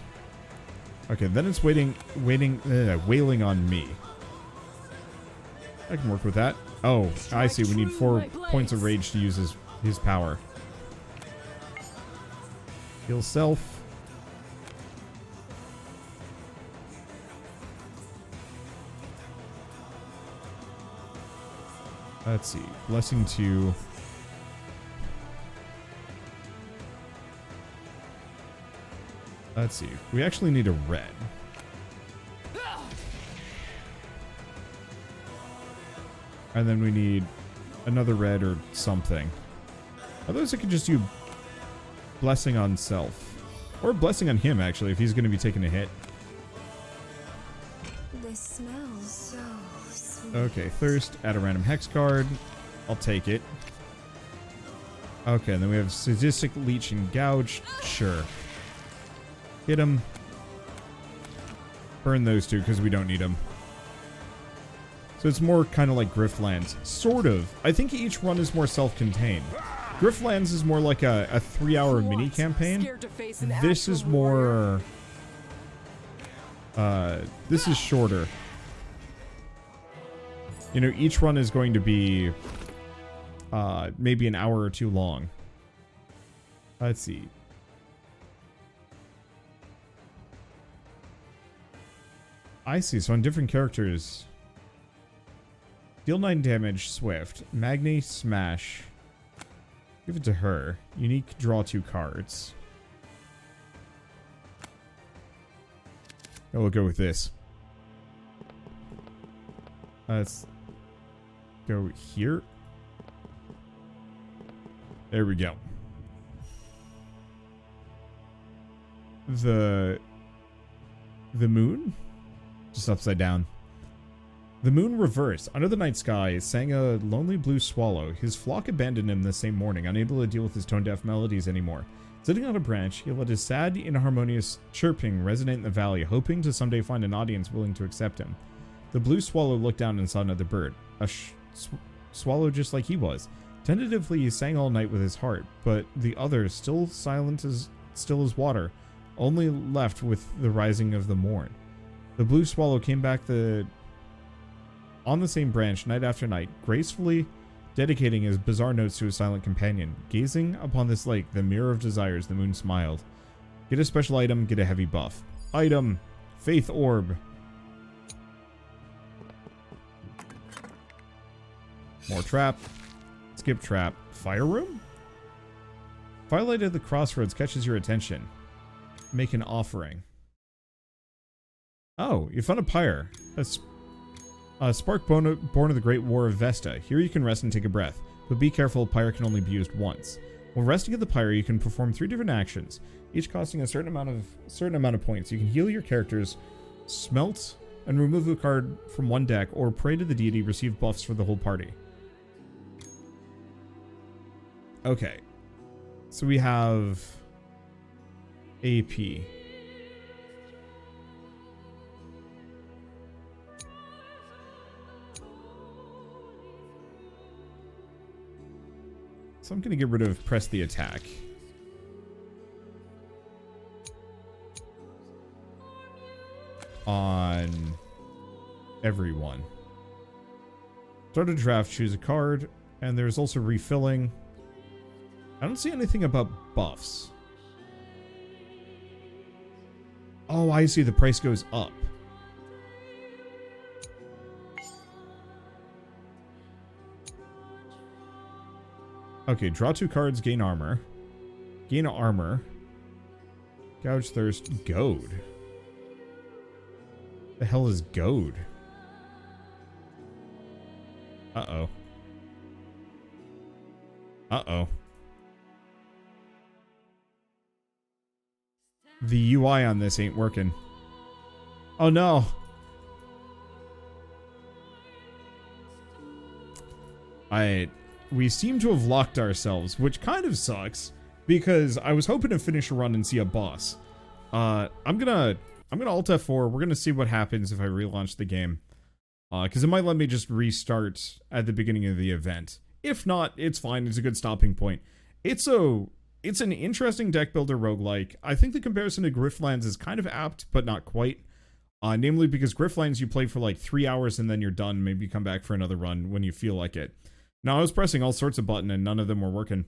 Okay, then it's wailing on me. I can work with that. Oh, I see. We need 4 points of rage to use his power. Heal self. Let's see. Blessing 2. Let's see. We actually need a red. And then we need another red or something. Otherwise, I could just do blessing on self. Or blessing on him, actually, if he's going to be taking a hit. This smells so sweet. Okay, thirst. Add a random hex card. I'll take it. Okay, and then we have sadistic leech and gouge. Sure. Hit him. Burn those 2 because we don't need them. So it's more kind of like Griftlands. Sort of. I think each run is more self-contained. Griftlands is more like a 3-hour mini campaign. This is more... this is shorter. You know, each run is going to be maybe an hour or 2 long. Let's see. I see. So on different characters... Deal 9 damage, Swift. Magne, Smash. Give it to her. Unique, draw 2 cards. Oh, we'll go with this. Let's go here. There we go. The moon? Just upside down. The moon reversed. Under the night sky sang a lonely blue swallow. His flock abandoned him the same morning, unable to deal with his tone-deaf melodies anymore. Sitting on a branch, he let his sad, inharmonious chirping resonate in the valley, hoping to someday find an audience willing to accept him. The blue swallow looked down and saw another bird. A swallow just like he was. Tentatively, he sang all night with his heart, but the other, still silent as water, only left with the rising of the morn. The blue swallow came back on the same branch night after night, gracefully dedicating his bizarre notes to his silent companion. Gazing upon this lake, the mirror of desires, the moon smiled. Get a special item, get a heavy buff. Item, Faith Orb. More trap. Skip trap. Fire room? Firelight at the crossroads catches your attention. Make an offering. Oh, you found a pyre. A spark born of the Great War of Vesta. Here you can rest and take a breath, but be careful, pyre can only be used once. While resting at the pyre, you can perform 3 different actions, each costing a certain amount of points. You can heal your characters, smelt, and remove a card from one deck, or pray to the deity, receive buffs for the whole party. Okay. So we have AP. So I'm going to get rid of press the attack. On everyone. Start a draft, choose a card, and there's also refilling. I don't see anything about buffs. Oh, I see. The price goes up. Okay, draw 2 cards, gain armor. Gain armor. Gouge thirst, goad. The hell is goad? Uh-oh. Uh-oh. The UI on this ain't working. Oh no. We seem to have locked ourselves, which kind of sucks because I was hoping to finish a run and see a boss. I'm gonna Alt F4. We're gonna see what happens if I relaunch the game. Because it might let me just restart at the beginning of the event. If not, it's fine. It's a good stopping point. It's a It's an interesting deck builder roguelike. I think the comparison to Griftlands is kind of apt, but not quite. Namely because Griftlands you play for like 3 hours and then you're done. Maybe you come back for another run when you feel like it. Now, I was pressing all sorts of buttons and none of them were working.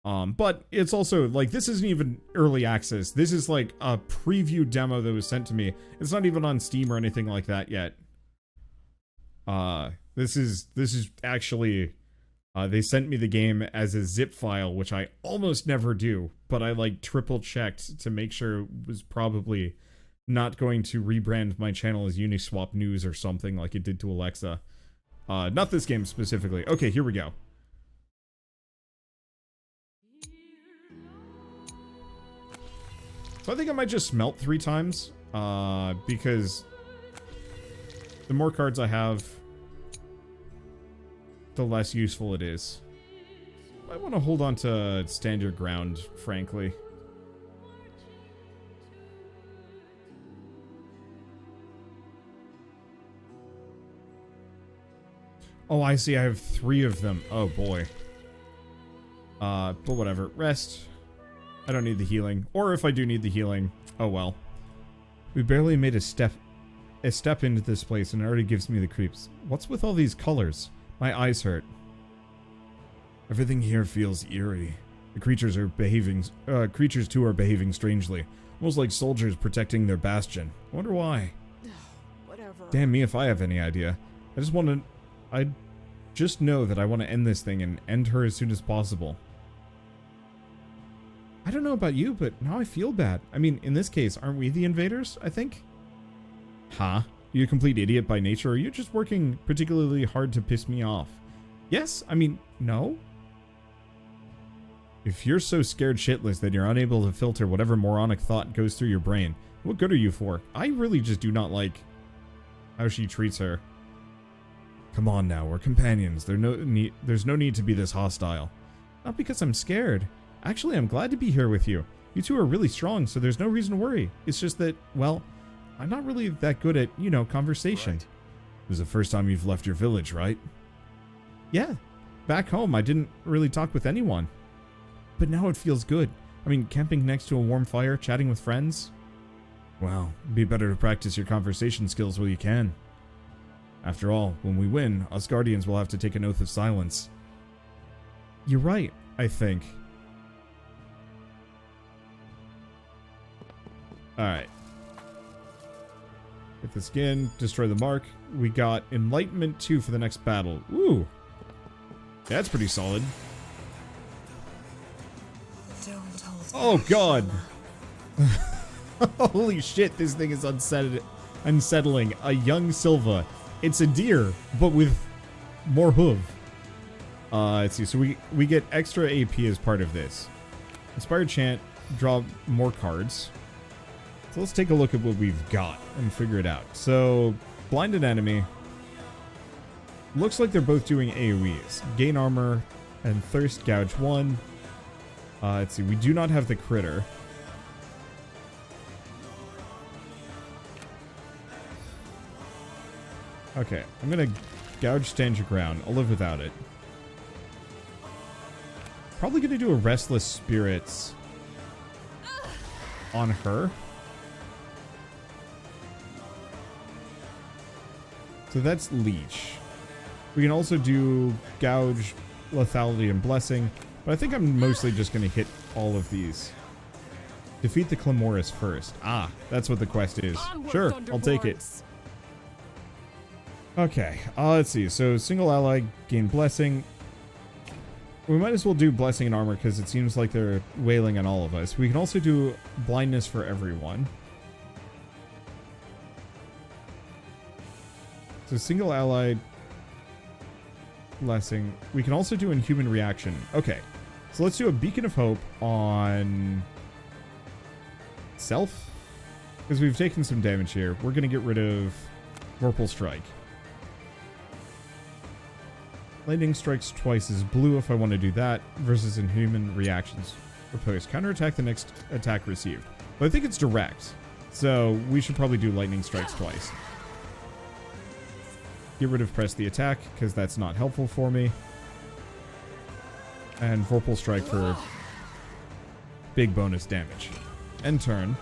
But it's also, like, this isn't even early access. This is like a preview demo that was sent to me. It's not even on Steam or anything like that yet. This is actually... they sent me the game as a zip file, which I almost never do, but I like triple checked to make sure it was probably not going to rebrand my channel as Uniswap News or something like it did to Alexa. Not this game specifically. Okay, here we go. So I think I might just smelt 3 times, because the more cards I have, the less useful it is. I want to hold on to stand your ground, frankly. Oh, I see. I have 3 of them. Oh, boy. But whatever. Rest. I don't need the healing. Or if I do need the healing, oh well. We barely made a step into this place and it already gives me the creeps. What's with all these colors? My eyes hurt. Everything here feels eerie. The creatures are behaving. Creatures too are behaving strangely, almost like soldiers protecting their bastion. I wonder why. Whatever. Damn me if I have any idea. I just know that I want to end this thing and end her as soon as possible. I don't know about you, but now I feel bad. I mean, in this case, aren't we the invaders, I think? Huh? You a complete idiot by nature, or are you just working particularly hard to piss me off? Yes? I mean, no? If you're so scared shitless that you're unable to filter whatever moronic thought goes through your brain, what good are you for? I really just do not like how she treats her. Come on now, we're companions. There's no need to be this hostile. Not because I'm scared. Actually, I'm glad to be here with you. You two are really strong, so there's no reason to worry. It's just that, well, I'm not really that good at, you know, conversation. Right. It was the first time you've left your village, right? Yeah. Back home, I didn't really talk with anyone. But now it feels good. I mean, camping next to a warm fire, chatting with friends. Well, it'd be better to practice your conversation skills while you can. After all, when we win, us Guardians will have to take an oath of silence. You're right, I think. Alright. Get the skin, destroy the mark. We got Enlightenment 2 for the next battle. Ooh. That's pretty solid. Oh god. Holy shit, this thing is unsettling. A young Silva. It's a deer, but with more hoof. Let's see. So we get extra AP as part of this. Inspired Chant, draw more cards. So let's take a look at what we've got and figure it out. So, Blinded Enemy. Looks like they're both doing AoEs. Gain Armor and Thirst Gouge 1. Let's see. We do not have the Critter. Okay. I'm going to Gouge Stand Your Ground. I'll live without it. Probably going to do a Restless Spirits on her. So that's Leech. We can also do Gouge, Lethality, and Blessing, but I think I'm mostly just going to hit all of these. Defeat the Clamoris first. Ah, that's what the quest is. Sure, I'll take it. Okay, let's see. So single ally, gain Blessing. We might as well do Blessing and Armor because it seems like they're wailing on all of us. We can also do Blindness for everyone. So single ally, Blessing. We can also do Inhuman Reaction. Okay, so let's do a Beacon of Hope on Self. Because we've taken some damage here. We're going to get rid of Vorpal Strike. Lightning strikes twice as blue if I want to do that, versus Inhuman Reactions. Propose. Counterattack the next attack received. But I think it's direct, so we should probably do Lightning strikes twice. Get rid of Press the Attack, because that's not helpful for me. And Vorpal Strike for big bonus damage. End turn.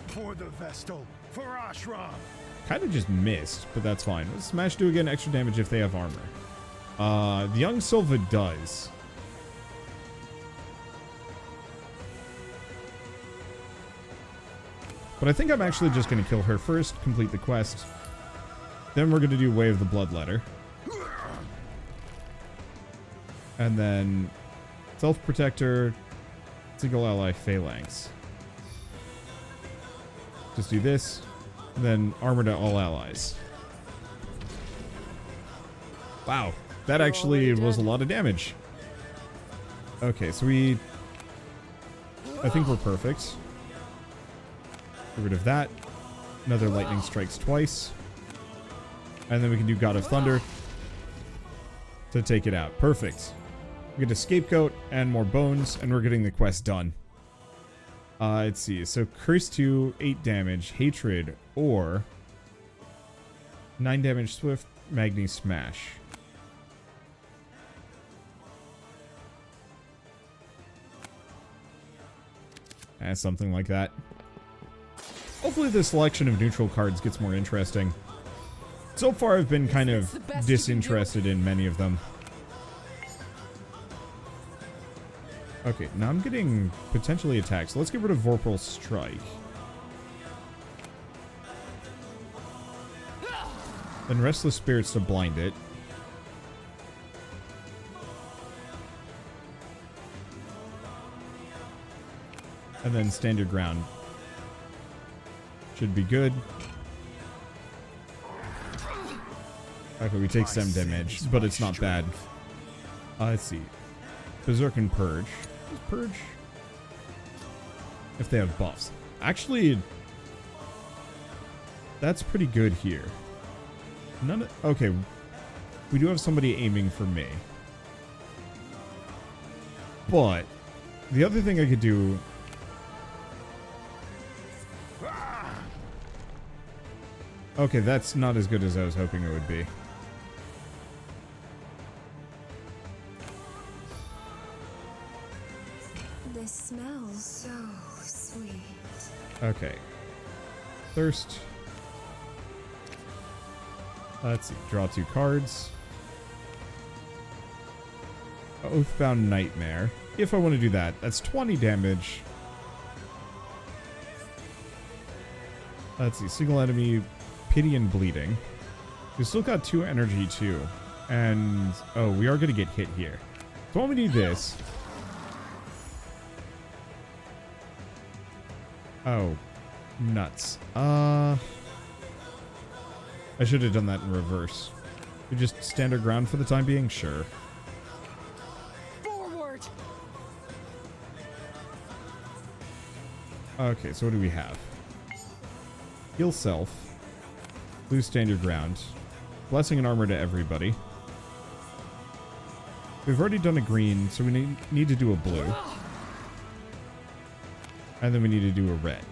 For the Vestal, for Ashram. Kind of just missed, but that's fine. Smash do again, extra damage if they have armor. The young Silva does. But I think I'm actually just going to kill her first, complete the quest. Then we're going to do Way of the Bloodletter. And then Self-Protector, Single Ally Phalanx. Just do this, and then Armor to all allies. Wow, that actually was a lot of damage. Okay, so I think we're perfect. Get rid of that. Another lightning strikes twice. And then we can do God of Thunder to take it out. Perfect. We get a scapegoat and more bones, and we're getting the quest done. Let's see. So Curse 2, 8 damage, Hatred, or 9 damage Swift Magni Smash. Something like that. Hopefully the selection of neutral cards gets more interesting. So far I've been kind of disinterested in many of them. Okay, now I'm getting potentially attacked. So let's get rid of Vorpal's Strike. Then Restless Spirits to blind it. And then Stand Your Ground. Should be good. Okay, we take some damage, but it's not bad. Let's see. Berserk and Purge. Purge? If they have buffs. Actually, that's pretty good here. Okay, we do have somebody aiming for me. But the other thing I could do... Okay, that's not as good as I was hoping it would be. This smells so sweet. Okay. Thirst. Let's see. Draw 2 cards. Oathbound Nightmare. If I want to do that, that's 20 damage. Let's see. Single enemy, Pity and Bleeding. We still got 2 energy too. And, oh, we are going to get hit here. So when we do this... Oh, nuts. I should have done that in reverse. We just stand our ground for the time being? Sure. Forward. Okay, so what do we have? Heal self. Lose stand your ground. Blessing and armor to everybody. We've already done a green, so we need to do a blue. And then we need to do a red.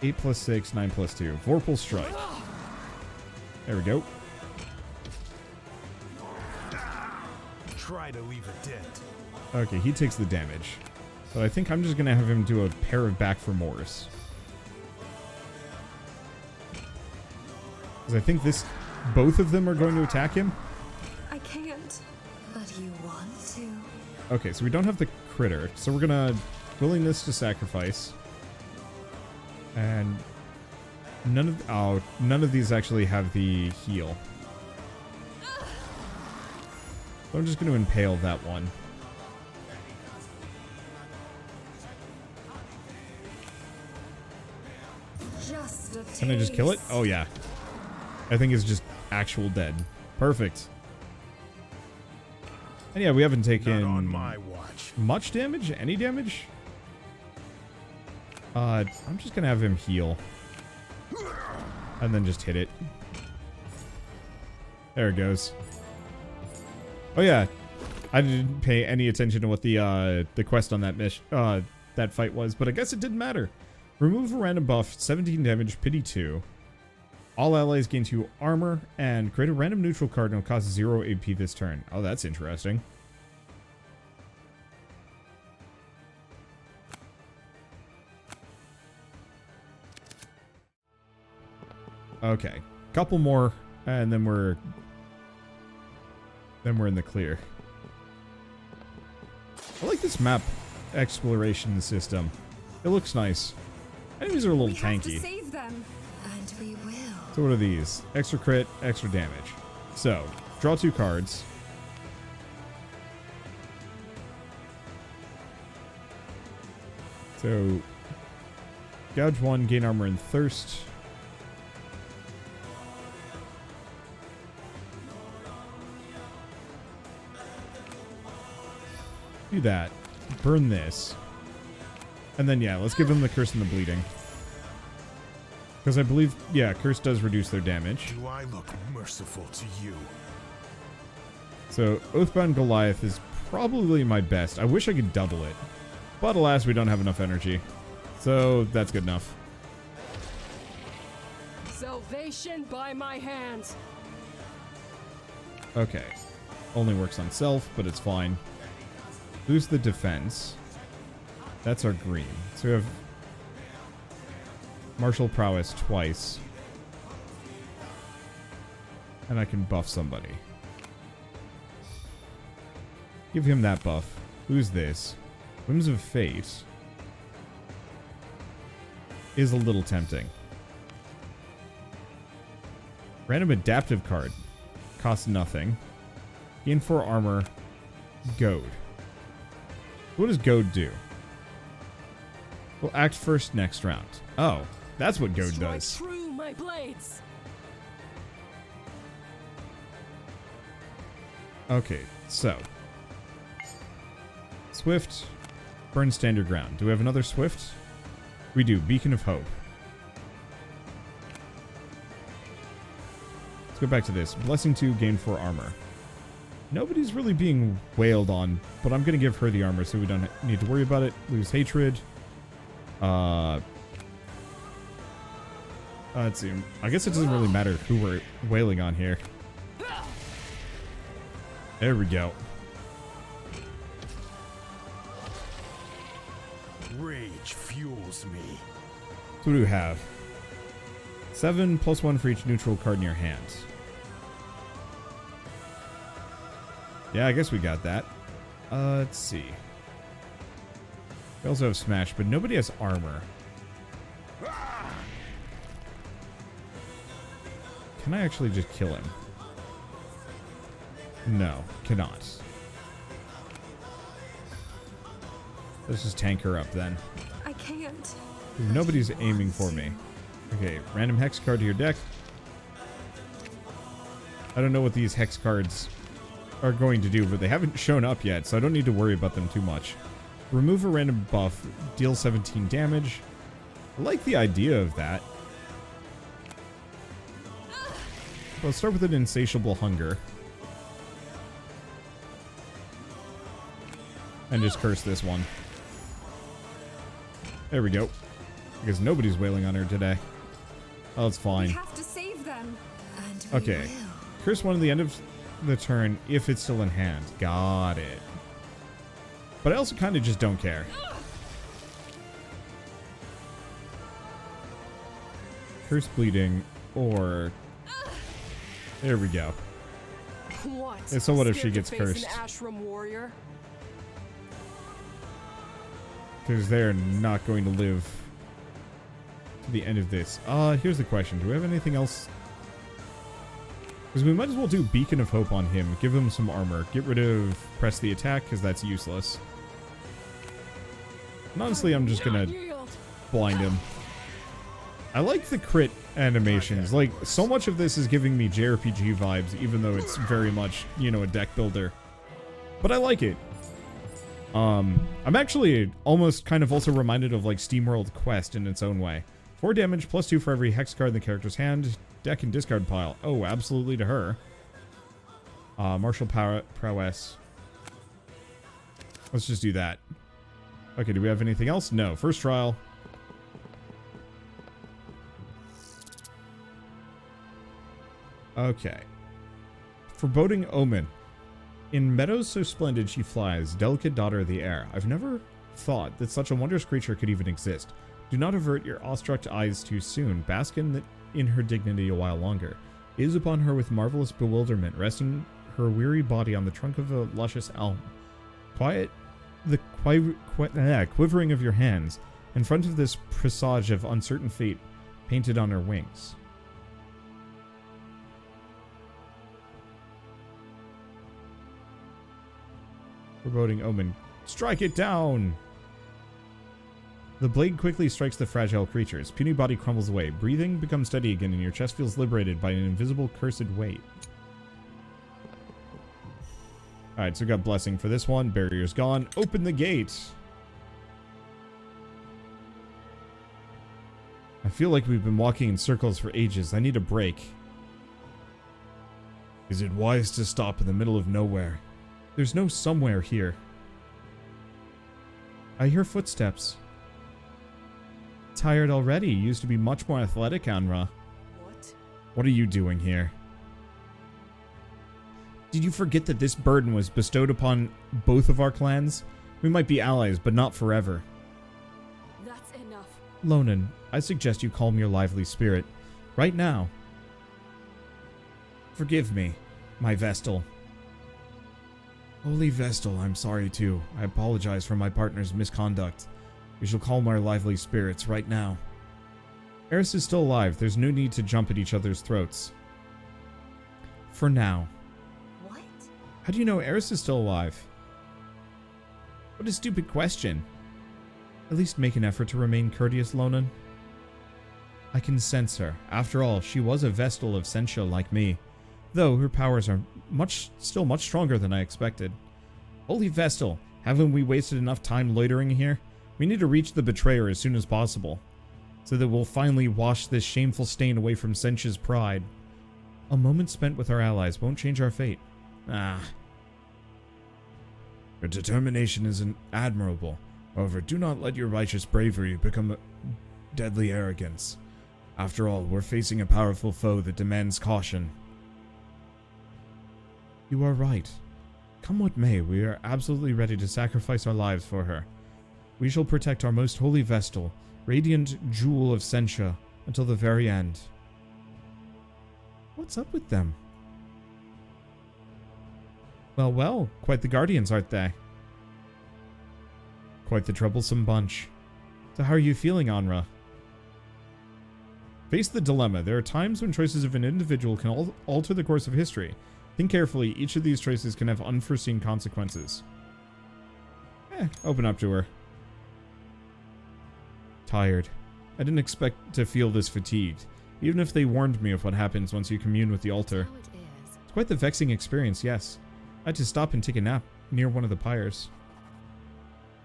8 plus 6, 9 plus 2. Vorpal Strike. There we go. Try to leave a dent. Okay, he takes the damage. But I think I'm just going to have him do a pair of Back for Mores. Because I think both of them are going to attack him. I can't. But you want to. Okay, so we don't have the critter. So we're going to Willingness to Sacrifice. And none of these actually have the heal. So I'm just going to impale that one. Can I just kill it? Oh yeah. I think it's just actual dead. Perfect. And yeah, we haven't taken Not on my watch. Much damage? Any damage? I'm just gonna have him heal. And then just hit it. There it goes. Oh yeah. I didn't pay any attention to what the quest on that that fight was, but I guess it didn't matter. Remove a random buff, 17 damage, pity 2. All allies gain 2 armor, and create a random neutral card and it'll cost 0 AP this turn. Oh, that's interesting. Okay. Couple more, and then we're in the clear. I like this map exploration system. It looks nice. Enemies are a little We have to tanky. save them. And we will. So what are these? Extra crit, extra damage. So, draw 2 cards. So, gouge 1, gain armor and thirst. Do that. Burn this. And then, yeah, let's give them the curse and the bleeding. Because I believe, yeah, curse does reduce their damage. Do I look merciful to you? So, Oathbound Goliath is probably my best. I wish I could double it. But alas, we don't have enough energy. So, that's good enough. Salvation by my hands. Okay. Only works on self, but it's fine. Lose the defense. That's our green. So we have martial prowess twice. And I can buff somebody. Give him that buff. Who's this? Whims of Fate is a little tempting. Random adaptive card. Costs nothing. Gain 4 armor. Goad. What does Goad do? We'll act first next round. Oh, that's what Goad does. Strike through my blades. Okay, so. Swift. Burn standard ground. Do we have another Swift? We do. Beacon of Hope. Let's go back to this. Blessing 2, gain 4 armor. Nobody's really being wailed on, but I'm going to give her the armor so we don't need to worry about it. Lose hatred. Let's see. I guess it doesn't really matter who we're wailing on here. There we go. Rage fuels me. So what do we have? 7 plus 1 for each neutral card in your hand. Yeah, I guess we got that. Let's see. We also have Smash, but nobody has armor. Can I actually just kill him? No, cannot. Let's just tank her up then. I can't. Nobody's aiming for me. Okay, random hex card to your deck. I don't know what these hex cards are going to do, but they haven't shown up yet, so I don't need to worry about them too much. Remove a random buff, deal 17 damage. I like the idea of that. Let's start with an insatiable hunger. And just curse this one. There we go. Because nobody's wailing on her today. Oh, it's We fine. have to save them. And we Okay. will. Curse one at the end of the turn if it's still in hand. Got it. But I also kind of just don't care. Curse bleeding or... There we go. What? And so what if she Scared to gets face cursed? An Ashram warrior? Because they're not going to live to the end of this. Here's the question. Do we have anything else? Because we might as well do Beacon of Hope on him. Give him some armor. Get rid of Press the Attack, because that's useless. And honestly, I'm just going to Yield. blind him. I like the crit animations. Like, so much of this is giving me JRPG vibes, even though it's very much, you know, a deck builder. But I like it. I'm actually almost kind of also reminded of like SteamWorld Quest in its own way. 4 damage, plus 2 for every hex card in the character's hand, deck and discard pile. Oh, absolutely to her. Martial prowess. Let's just do that. Okay, do we have anything else? No. First trial. Okay. Foreboding Omen. In meadows so splendid she flies, delicate daughter of the air. I've never thought that such a wondrous creature could even exist. Do not avert your awestruck eyes too soon. Bask in in her dignity a while longer. Gaze upon her with marvelous bewilderment, resting her weary body on the trunk of a luscious elm. Quiet the quivering of your hands in front of this presage of uncertain fate painted on her wings. Foreboding omen. Strike it down! The blade quickly strikes the fragile creature's puny body crumbles away. Breathing becomes steady again and your chest feels liberated by an invisible cursed weight. Alright, so we got blessing for this one. Barrier's gone. Open the gate! I feel like we've been walking in circles for ages. I need a break. Is it wise to stop in the middle of nowhere? There's no somewhere here. I hear footsteps. Tired already. You used to be much more athletic, Anra. What are you doing here? Did you forget that this burden was bestowed upon both of our clans? We might be allies, but not forever. That's enough. Lonan, I suggest you calm your lively spirit. Right now. Forgive me, my Vestal. Holy Vestal, I'm sorry too. I apologize for my partner's misconduct. We shall calm our lively spirits right now. Eris is still alive. There's no need to jump at each other's throats. For now. What? How do you know Eris is still alive? What a stupid question. At least make an effort to remain courteous, Lonan. I can sense her. After all, she was a Vestal of Sentia like me. Though her powers are still much stronger than I expected. Holy Vestal, haven't we wasted enough time loitering here? We need to reach the betrayer as soon as possible, so that we'll finally wash this shameful stain away from Sentia's pride. A moment spent with our allies won't change our fate. Ah. Your determination is admirable. However, do not let your righteous bravery become a deadly arrogance. After all, we're facing a powerful foe that demands caution. You are right. Come what may, we are absolutely ready to sacrifice our lives for her. We shall protect our most holy Vestal, radiant jewel of Sentia, until the very end. What's up with them? Well, well, quite the guardians, aren't they? Quite the troublesome bunch. So how are you feeling, Anra? Face the dilemma. There are times when choices of an individual can alter the course of history. Think carefully, each of these choices can have unforeseen consequences. Open up to her. Tired. I didn't expect to feel this fatigued, even if they warned me of what happens once you commune with the altar. It's quite the vexing experience, yes. I had to stop and take a nap near one of the pyres.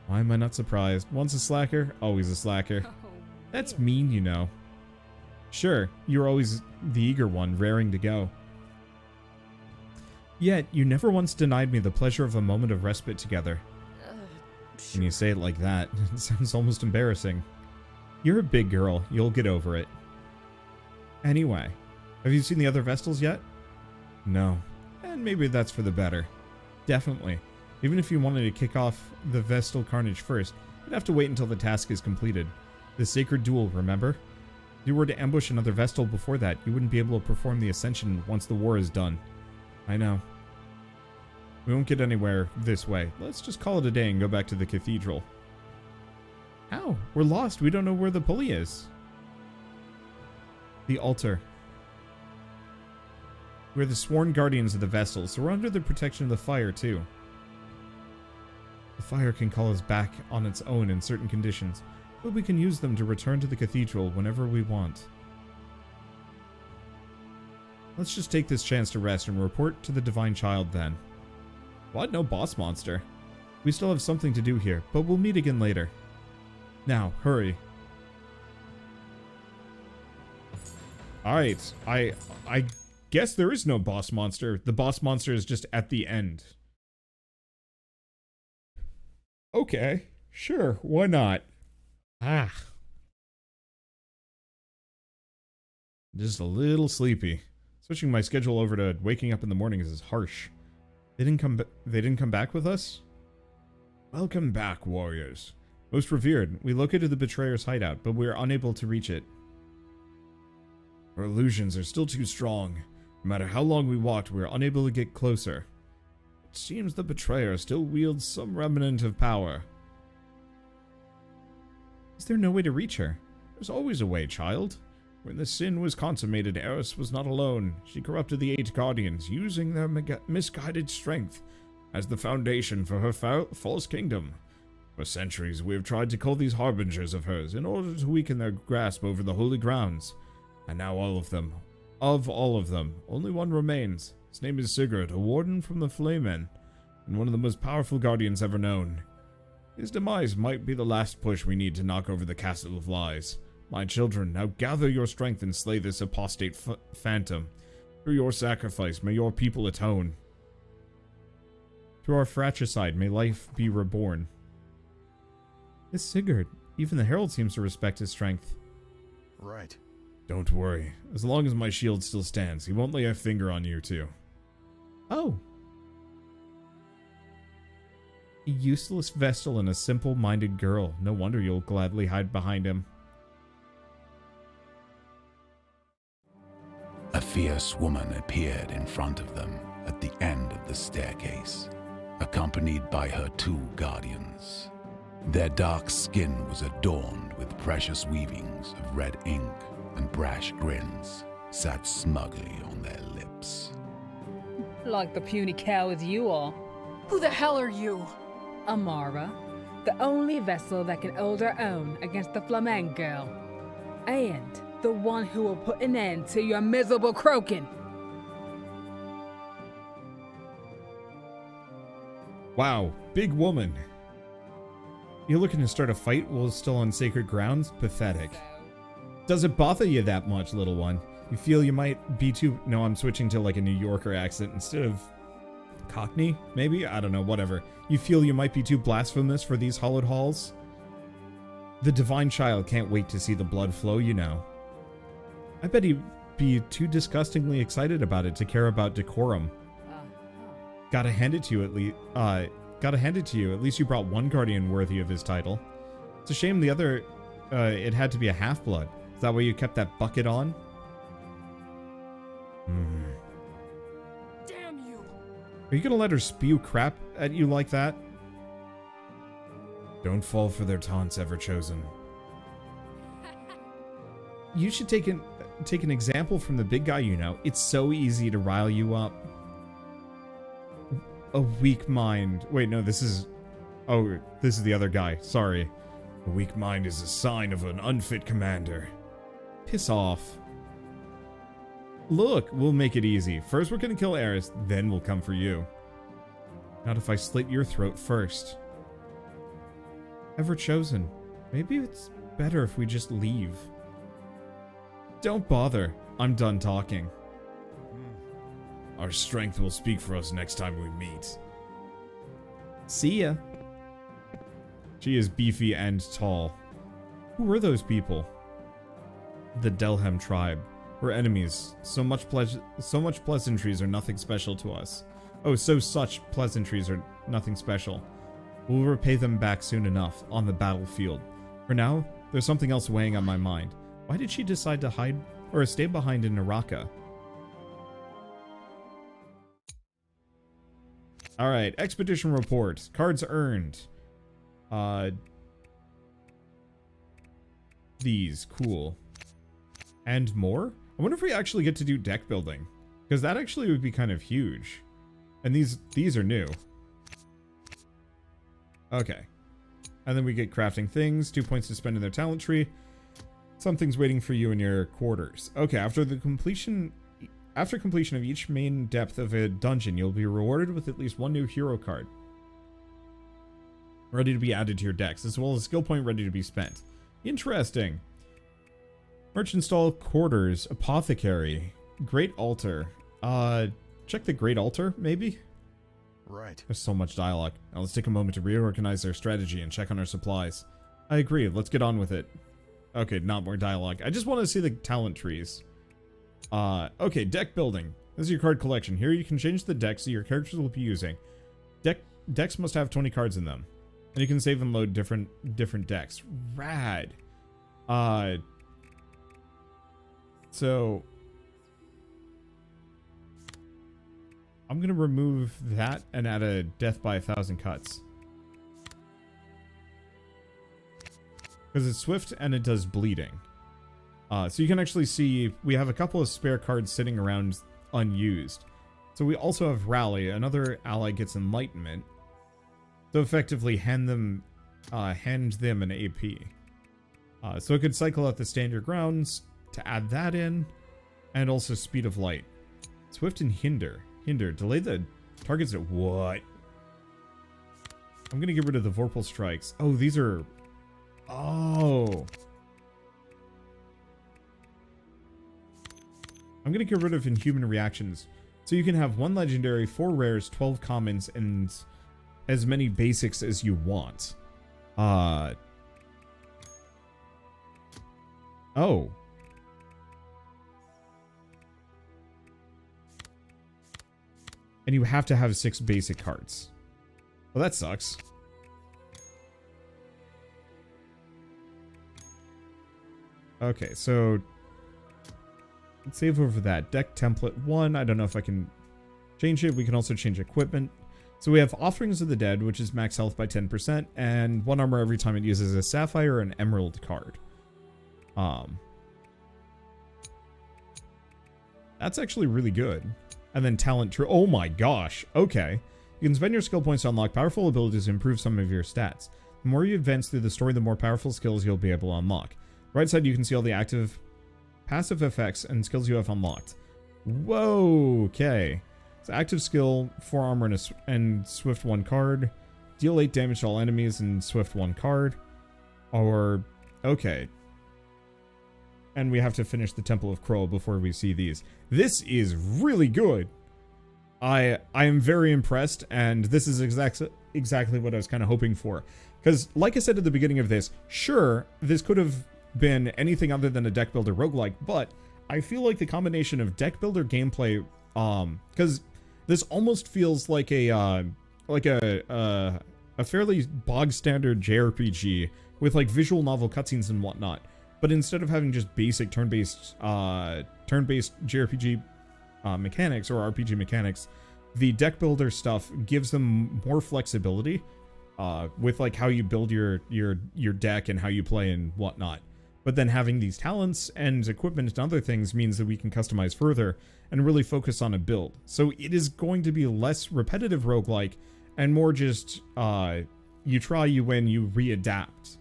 Why am I not surprised? Once a slacker, always a slacker. That's mean, you know. Sure, you're always the eager one, raring to go. Yet, you never once denied me the pleasure of a moment of respite together. When you say it like that, it sounds almost embarrassing. You're a big girl, you'll get over it. Anyway, have you seen the other Vestals yet? No. And maybe that's for the better. Definitely. Even if you wanted to kick off the Vestal carnage first, you'd have to wait until the task is completed. The sacred duel, remember? If you were to ambush another Vestal before that, you wouldn't be able to perform the ascension once the war is done. I know. We won't get anywhere this way. Let's just call it a day and go back to the cathedral. How? We're lost. We don't know where the pulley is. The altar. We're the sworn guardians of the Vestals, so we're under the protection of the fire, too. The fire can call us back on its own in certain conditions, but we can use them to return to the cathedral whenever we want. Let's just take this chance to rest and report to the Divine Child then. What? No boss monster? We still have something to do here, but we'll meet again later. Now, hurry. Alright, I guess there is no boss monster. The boss monster is just at the end. Okay, sure, why not? Just a little sleepy. Switching my schedule over to waking up in the mornings is harsh. They didn't come back with us? Welcome back, warriors. Most revered, we located the betrayer's hideout, but we are unable to reach it. Our illusions are still too strong. No matter how long we walked, we are unable to get closer. It seems the betrayer still wields some remnant of power. Is there no way to reach her? There's always a way, child. When the sin was consummated, Eris was not alone. She corrupted the 8 guardians, using their misguided strength as the foundation for her false kingdom. For centuries, we have tried to cull these harbingers of hers in order to weaken their grasp over the holy grounds. And now all of them, only one remains. His name is Sigurd, a warden from the Flaymen, and one of the most powerful guardians ever known. His demise might be the last push we need to knock over the Castle of Lies. My children, now gather your strength and slay this apostate phantom. Through your sacrifice, may your people atone. Through our fratricide, may life be reborn. This Sigurd, even the Herald seems to respect his strength. Right. Don't worry. As long as my shield still stands, he won't lay a finger on you two. Oh. A useless Vestal and a simple-minded girl. No wonder you'll gladly hide behind him. A fierce woman appeared in front of them at the end of the staircase, accompanied by her 2 guardians. Their dark skin was adorned with precious weavings of red ink, and brash grins sat smugly on their lips. Like the puny cowards you are. Who the hell are you? Amara, the only vessel that can hold her own against the flamenco. And the one who will put an end to your miserable croaking. Wow, big woman. You're looking to start a fight while still on sacred grounds? Pathetic. Does it bother you that much, little one? You feel you might be too... No, I'm switching to like a New Yorker accent instead of Cockney, maybe? I don't know, whatever. You feel you might be too blasphemous for these hallowed halls? The divine child can't wait to see the blood flow, you know. I bet he'd be too disgustingly excited about it to care about decorum. Gotta hand it to you at least. Gotta hand it to you. At least you brought one guardian worthy of his title. It's a shame the other. It had to be a half-blood. Is that why you kept that bucket on? Damn you! Are you gonna let her spew crap at you like that? Don't fall for their taunts, Ever Chosen. You should take an example from the big guy you know. It's so easy to rile you up. A weak mind. Wait, no, this is... Oh, this is the other guy. Sorry. A weak mind is a sign of an unfit commander. Piss off. Look, we'll make it easy. First we're gonna kill Eris, then we'll come for you. Not if I slit your throat first. Ever Chosen. Maybe it's better if we just leave. Don't bother. I'm done talking. Our strength will speak for us next time we meet. See ya. She is beefy and tall. Who were those people? The Delhem tribe. We're enemies. So much pleasantries are nothing special to us. Oh, so such pleasantries are nothing special. We'll repay them back soon enough, on the battlefield. For now, there's something else weighing on my mind. Why did she decide to hide or stay behind in Naraka? Alright, expedition report. Cards earned. These, cool. And more? I wonder if we actually get to do deck building. Because that actually would be kind of huge. And these are new. Okay. And then we get crafting things, 2 points to spend in their talent tree. Something's waiting for you in your quarters. Okay, after completion of each main depth of a dungeon, you'll be rewarded with at least one new hero card. Ready to be added to your decks, as well as a skill point ready to be spent. Interesting. Merchant stall, quarters, apothecary, great altar. Check the great altar, maybe? Right. There's so much dialogue. Now let's take a moment to reorganize our strategy and check on our supplies. I agree, let's get on with it. Okay, not more dialogue. I just want to see the talent trees. Okay, deck building. This is your card collection. Here you can change the decks that your characters will be using. Decks must have 20 cards in them. And you can save and load different decks. Rad. So I'm going to remove that and add a death by 1,000 cuts. Because it's swift and it does bleeding. So you can actually see we have a couple of spare cards sitting around unused. So we also have Rally. Another ally gets Enlightenment. So effectively hand them an AP. So it could cycle out the stand your grounds to add that in. And also Speed of Light. Swift and Hinder. Hinder. Delay the targets at what? I'm going to get rid of the Vorpal Strikes. Oh, these are... Oh. I'm going to get rid of Inhuman Reactions. So you can have 1 Legendary, 4 Rares, 12 Commons, and as many Basics as you want. Oh. And you have to have 6 basic cards. Well, that sucks. Okay, so let's save over that. Deck template 1. I don't know if I can change it. We can also change equipment. So we have Offerings of the Dead, which is max health by 10%, and 1 armor every time it uses a Sapphire or an Emerald card. That's actually really good. And then Talent True. Oh my gosh. Okay. You can spend your skill points to unlock powerful abilities to improve some of your stats. The more you advance through the story, the more powerful skills you'll be able to unlock. Right side, you can see all the active, passive effects and skills you have unlocked. Whoa. Okay. So active skill, 4 armor and Swift 1 card. Deal 8 damage to all enemies and Swift 1 card. Or, okay. And we have to finish the Temple of Kroll before we see these. This is really good. I am very impressed, and this is exactly what I was kind of hoping for. Because, like I said at the beginning of this, sure, this could have been anything other than a deck builder roguelike, but I feel like the combination of deck builder gameplay, because this almost feels like a fairly bog standard JRPG with like visual novel cutscenes and whatnot. But instead of having just basic turn-based JRPG mechanics or RPG mechanics, the deck builder stuff gives them more flexibility with like how you build your deck and how you play and whatnot. But then having these talents and equipment and other things means that we can customize further and really focus on a build. So it is going to be less repetitive roguelike and more just you try, you win, you readapt.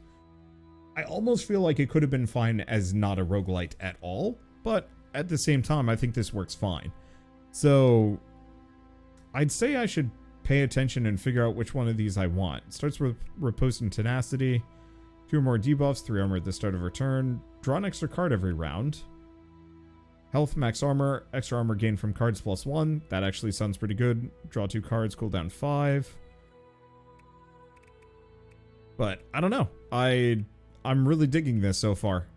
I almost feel like it could have been fine as not a roguelite at all, but at the same time, I think this works fine. So I'd say I should pay attention and figure out which one of these I want. It starts with Riposte and Tenacity, 2 or more debuffs, 3 armor at the start of a turn, draw an extra card every round. Health, max armor, extra armor gained from cards +1. That actually sounds pretty good. Draw 2 cards, cooldown 5. But I don't know. I'm really digging this so far.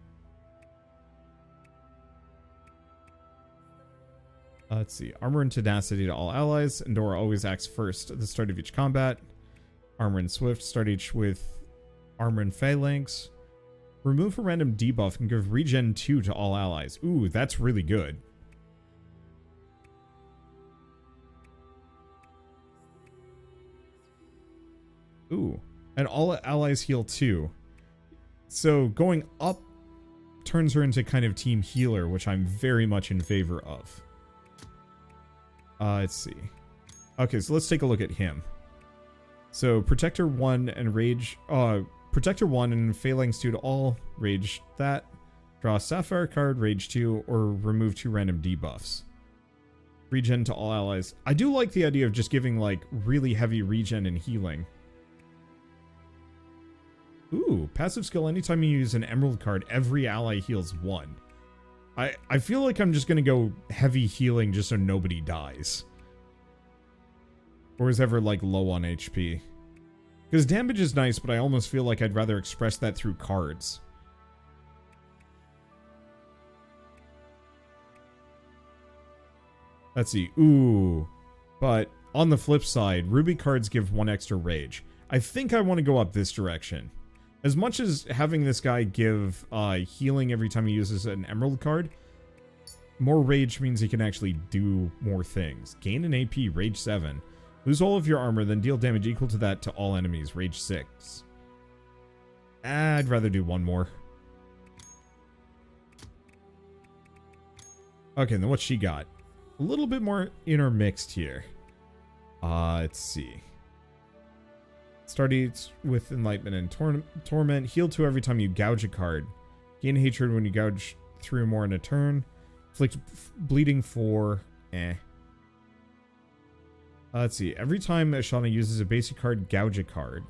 Let's see. Armor and Tenacity to all allies. Endora always acts first at the start of each combat. Armor and Swift start each with Armor and Phalanx. Remove a random debuff and give regen 2 to all allies. Ooh, that's really good. Ooh. And all allies heal 2. So going up turns her into kind of team healer, which I'm very much in favor of. Let's see. Okay, so let's take a look at him. So Protector 1 and Rage... Protector 1 and Phalanx 2 to all. Rage that. Draw a Sapphire card, Rage 2, or remove 2 random debuffs. Regen to all allies. I do like the idea of just giving, like, really heavy regen and healing. Ooh, passive skill. Anytime you use an Emerald card, every ally heals 1. I feel like I'm just going to go heavy healing just so nobody dies. Or is ever, like, low on HP. Because damage is nice, but I almost feel like I'd rather express that through cards. Let's see. Ooh. But on the flip side, Ruby cards give 1 extra rage. I think I want to go up this direction. As much as having this guy give healing every time he uses an Emerald card, More rage means he can actually do more things. Gain an AP, rage 7. Lose all of your armor, then deal damage equal to that to all enemies, rage 6. I'd rather do one more. Okay, then what she got? A little bit more intermixed here. Let's see. Starts with Enlightenment and Torment. Heal 2 every time you gouge a card. Gain hatred when you gouge 3 or more in a turn. Inflict bleeding 4. Let's see. Every time Ashana uses a basic card, gouge a card.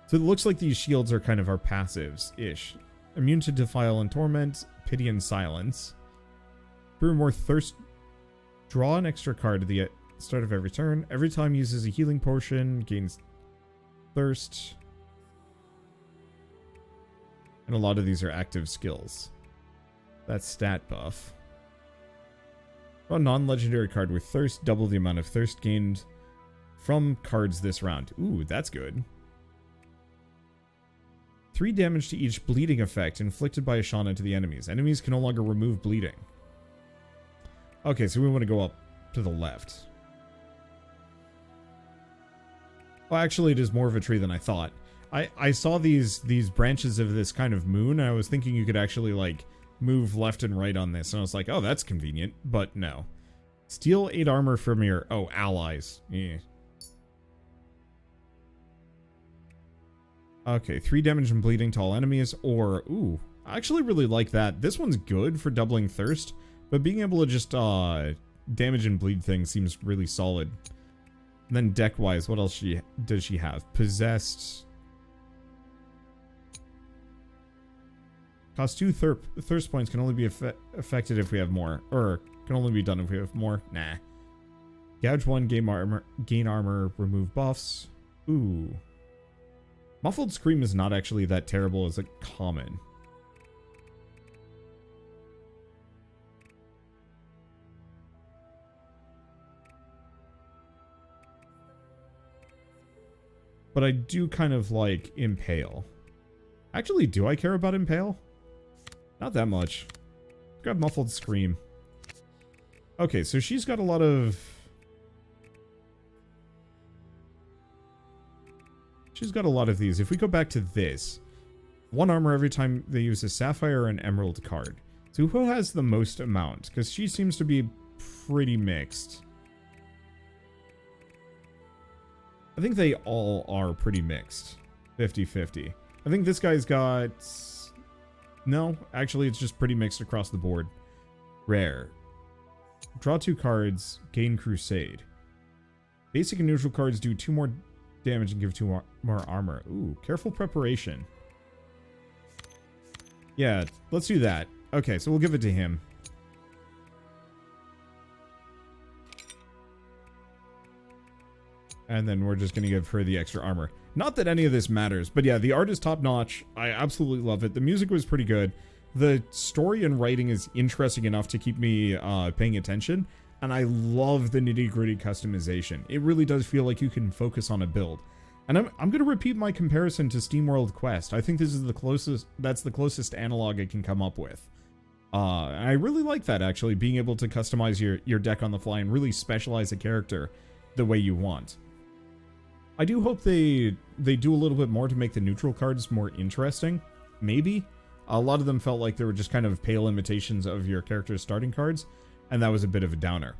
So it looks like these shields are kind of our passives-ish. Immune to Defile and Torment, Pity and Silence. 3 or more thirst. Draw an extra card at the start of every turn. Every time uses a healing potion, gains thirst. And a lot of these are active skills. That's stat buff. Draw a non-legendary card with thirst, double the amount of thirst gained from cards this round. Ooh, that's good. 3 damage to each bleeding effect inflicted by Ashana to the enemies. Enemies can no longer remove bleeding. Okay, so we want to go up to the left. Well, actually, it is more of a tree than I thought. I saw these branches of this kind of moon, and I was thinking you could actually, like, move left and right on this. And I was like, oh, that's convenient. But no. Steal 8 armor from your... Oh, allies. Yeah. Okay, 3 damage and bleeding to all enemies. Or, ooh, I actually really like that. This one's good for doubling thirst. But being able to just damage and bleed things seems really solid. And then deck-wise, what else does she have? Possessed. Cost 2 thirst points, can only be affected if we have more. Or can only be done if we have more. Nah. Gouge 1, gain armor, remove buffs. Ooh. Muffled Scream is not actually that terrible as a common. But I do kind of like Impale. Actually, do I care about Impale? Not that much. Grab Muffled Scream. Okay, so she's got a lot of... She's got a lot of these. If we go back to this, 1 armor every time they use a Sapphire or an Emerald card. So who has the most amount? Because she seems to be pretty mixed. I think they all are pretty mixed. 50-50. I think this guy's got... No, actually it's just pretty mixed across the board. Rare. Draw 2 cards, gain Crusade. Basic and neutral cards do 2 more damage and give 2 more armor. Ooh, Careful Preparation. Yeah, let's do that. Okay, so we'll give it to him. And then we're just going to give her the extra armor. Not that any of this matters, but yeah, the art is top-notch. I absolutely love it. The music was pretty good. The story and writing is interesting enough to keep me paying attention. And I love the nitty-gritty customization. It really does feel like you can focus on a build. And I'm going to repeat my comparison to SteamWorld Quest. I think this is the closest, that's the closest analog I can come up with. I really like that, actually, being able to customize your deck on the fly and really specialize a character the way you want. I do hope they do a little bit more to make the neutral cards more interesting. Maybe. A lot of them felt like they were just kind of pale imitations of your character's starting cards, and that was a bit of a downer.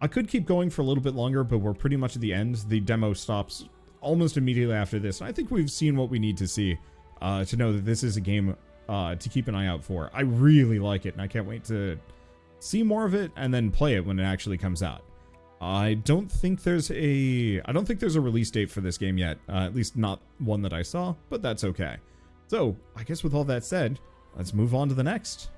I could keep going for a little bit longer, but we're pretty much at the end. The demo stops almost immediately after this, and I think we've seen what we need to see to know that this is a game to keep an eye out for. I really like it, and I can't wait to see more of it and then play it when it actually comes out. I don't think there's a release date for this game yet, at least not one that I saw, but that's okay. So, I guess with all that said, let's move on to the next.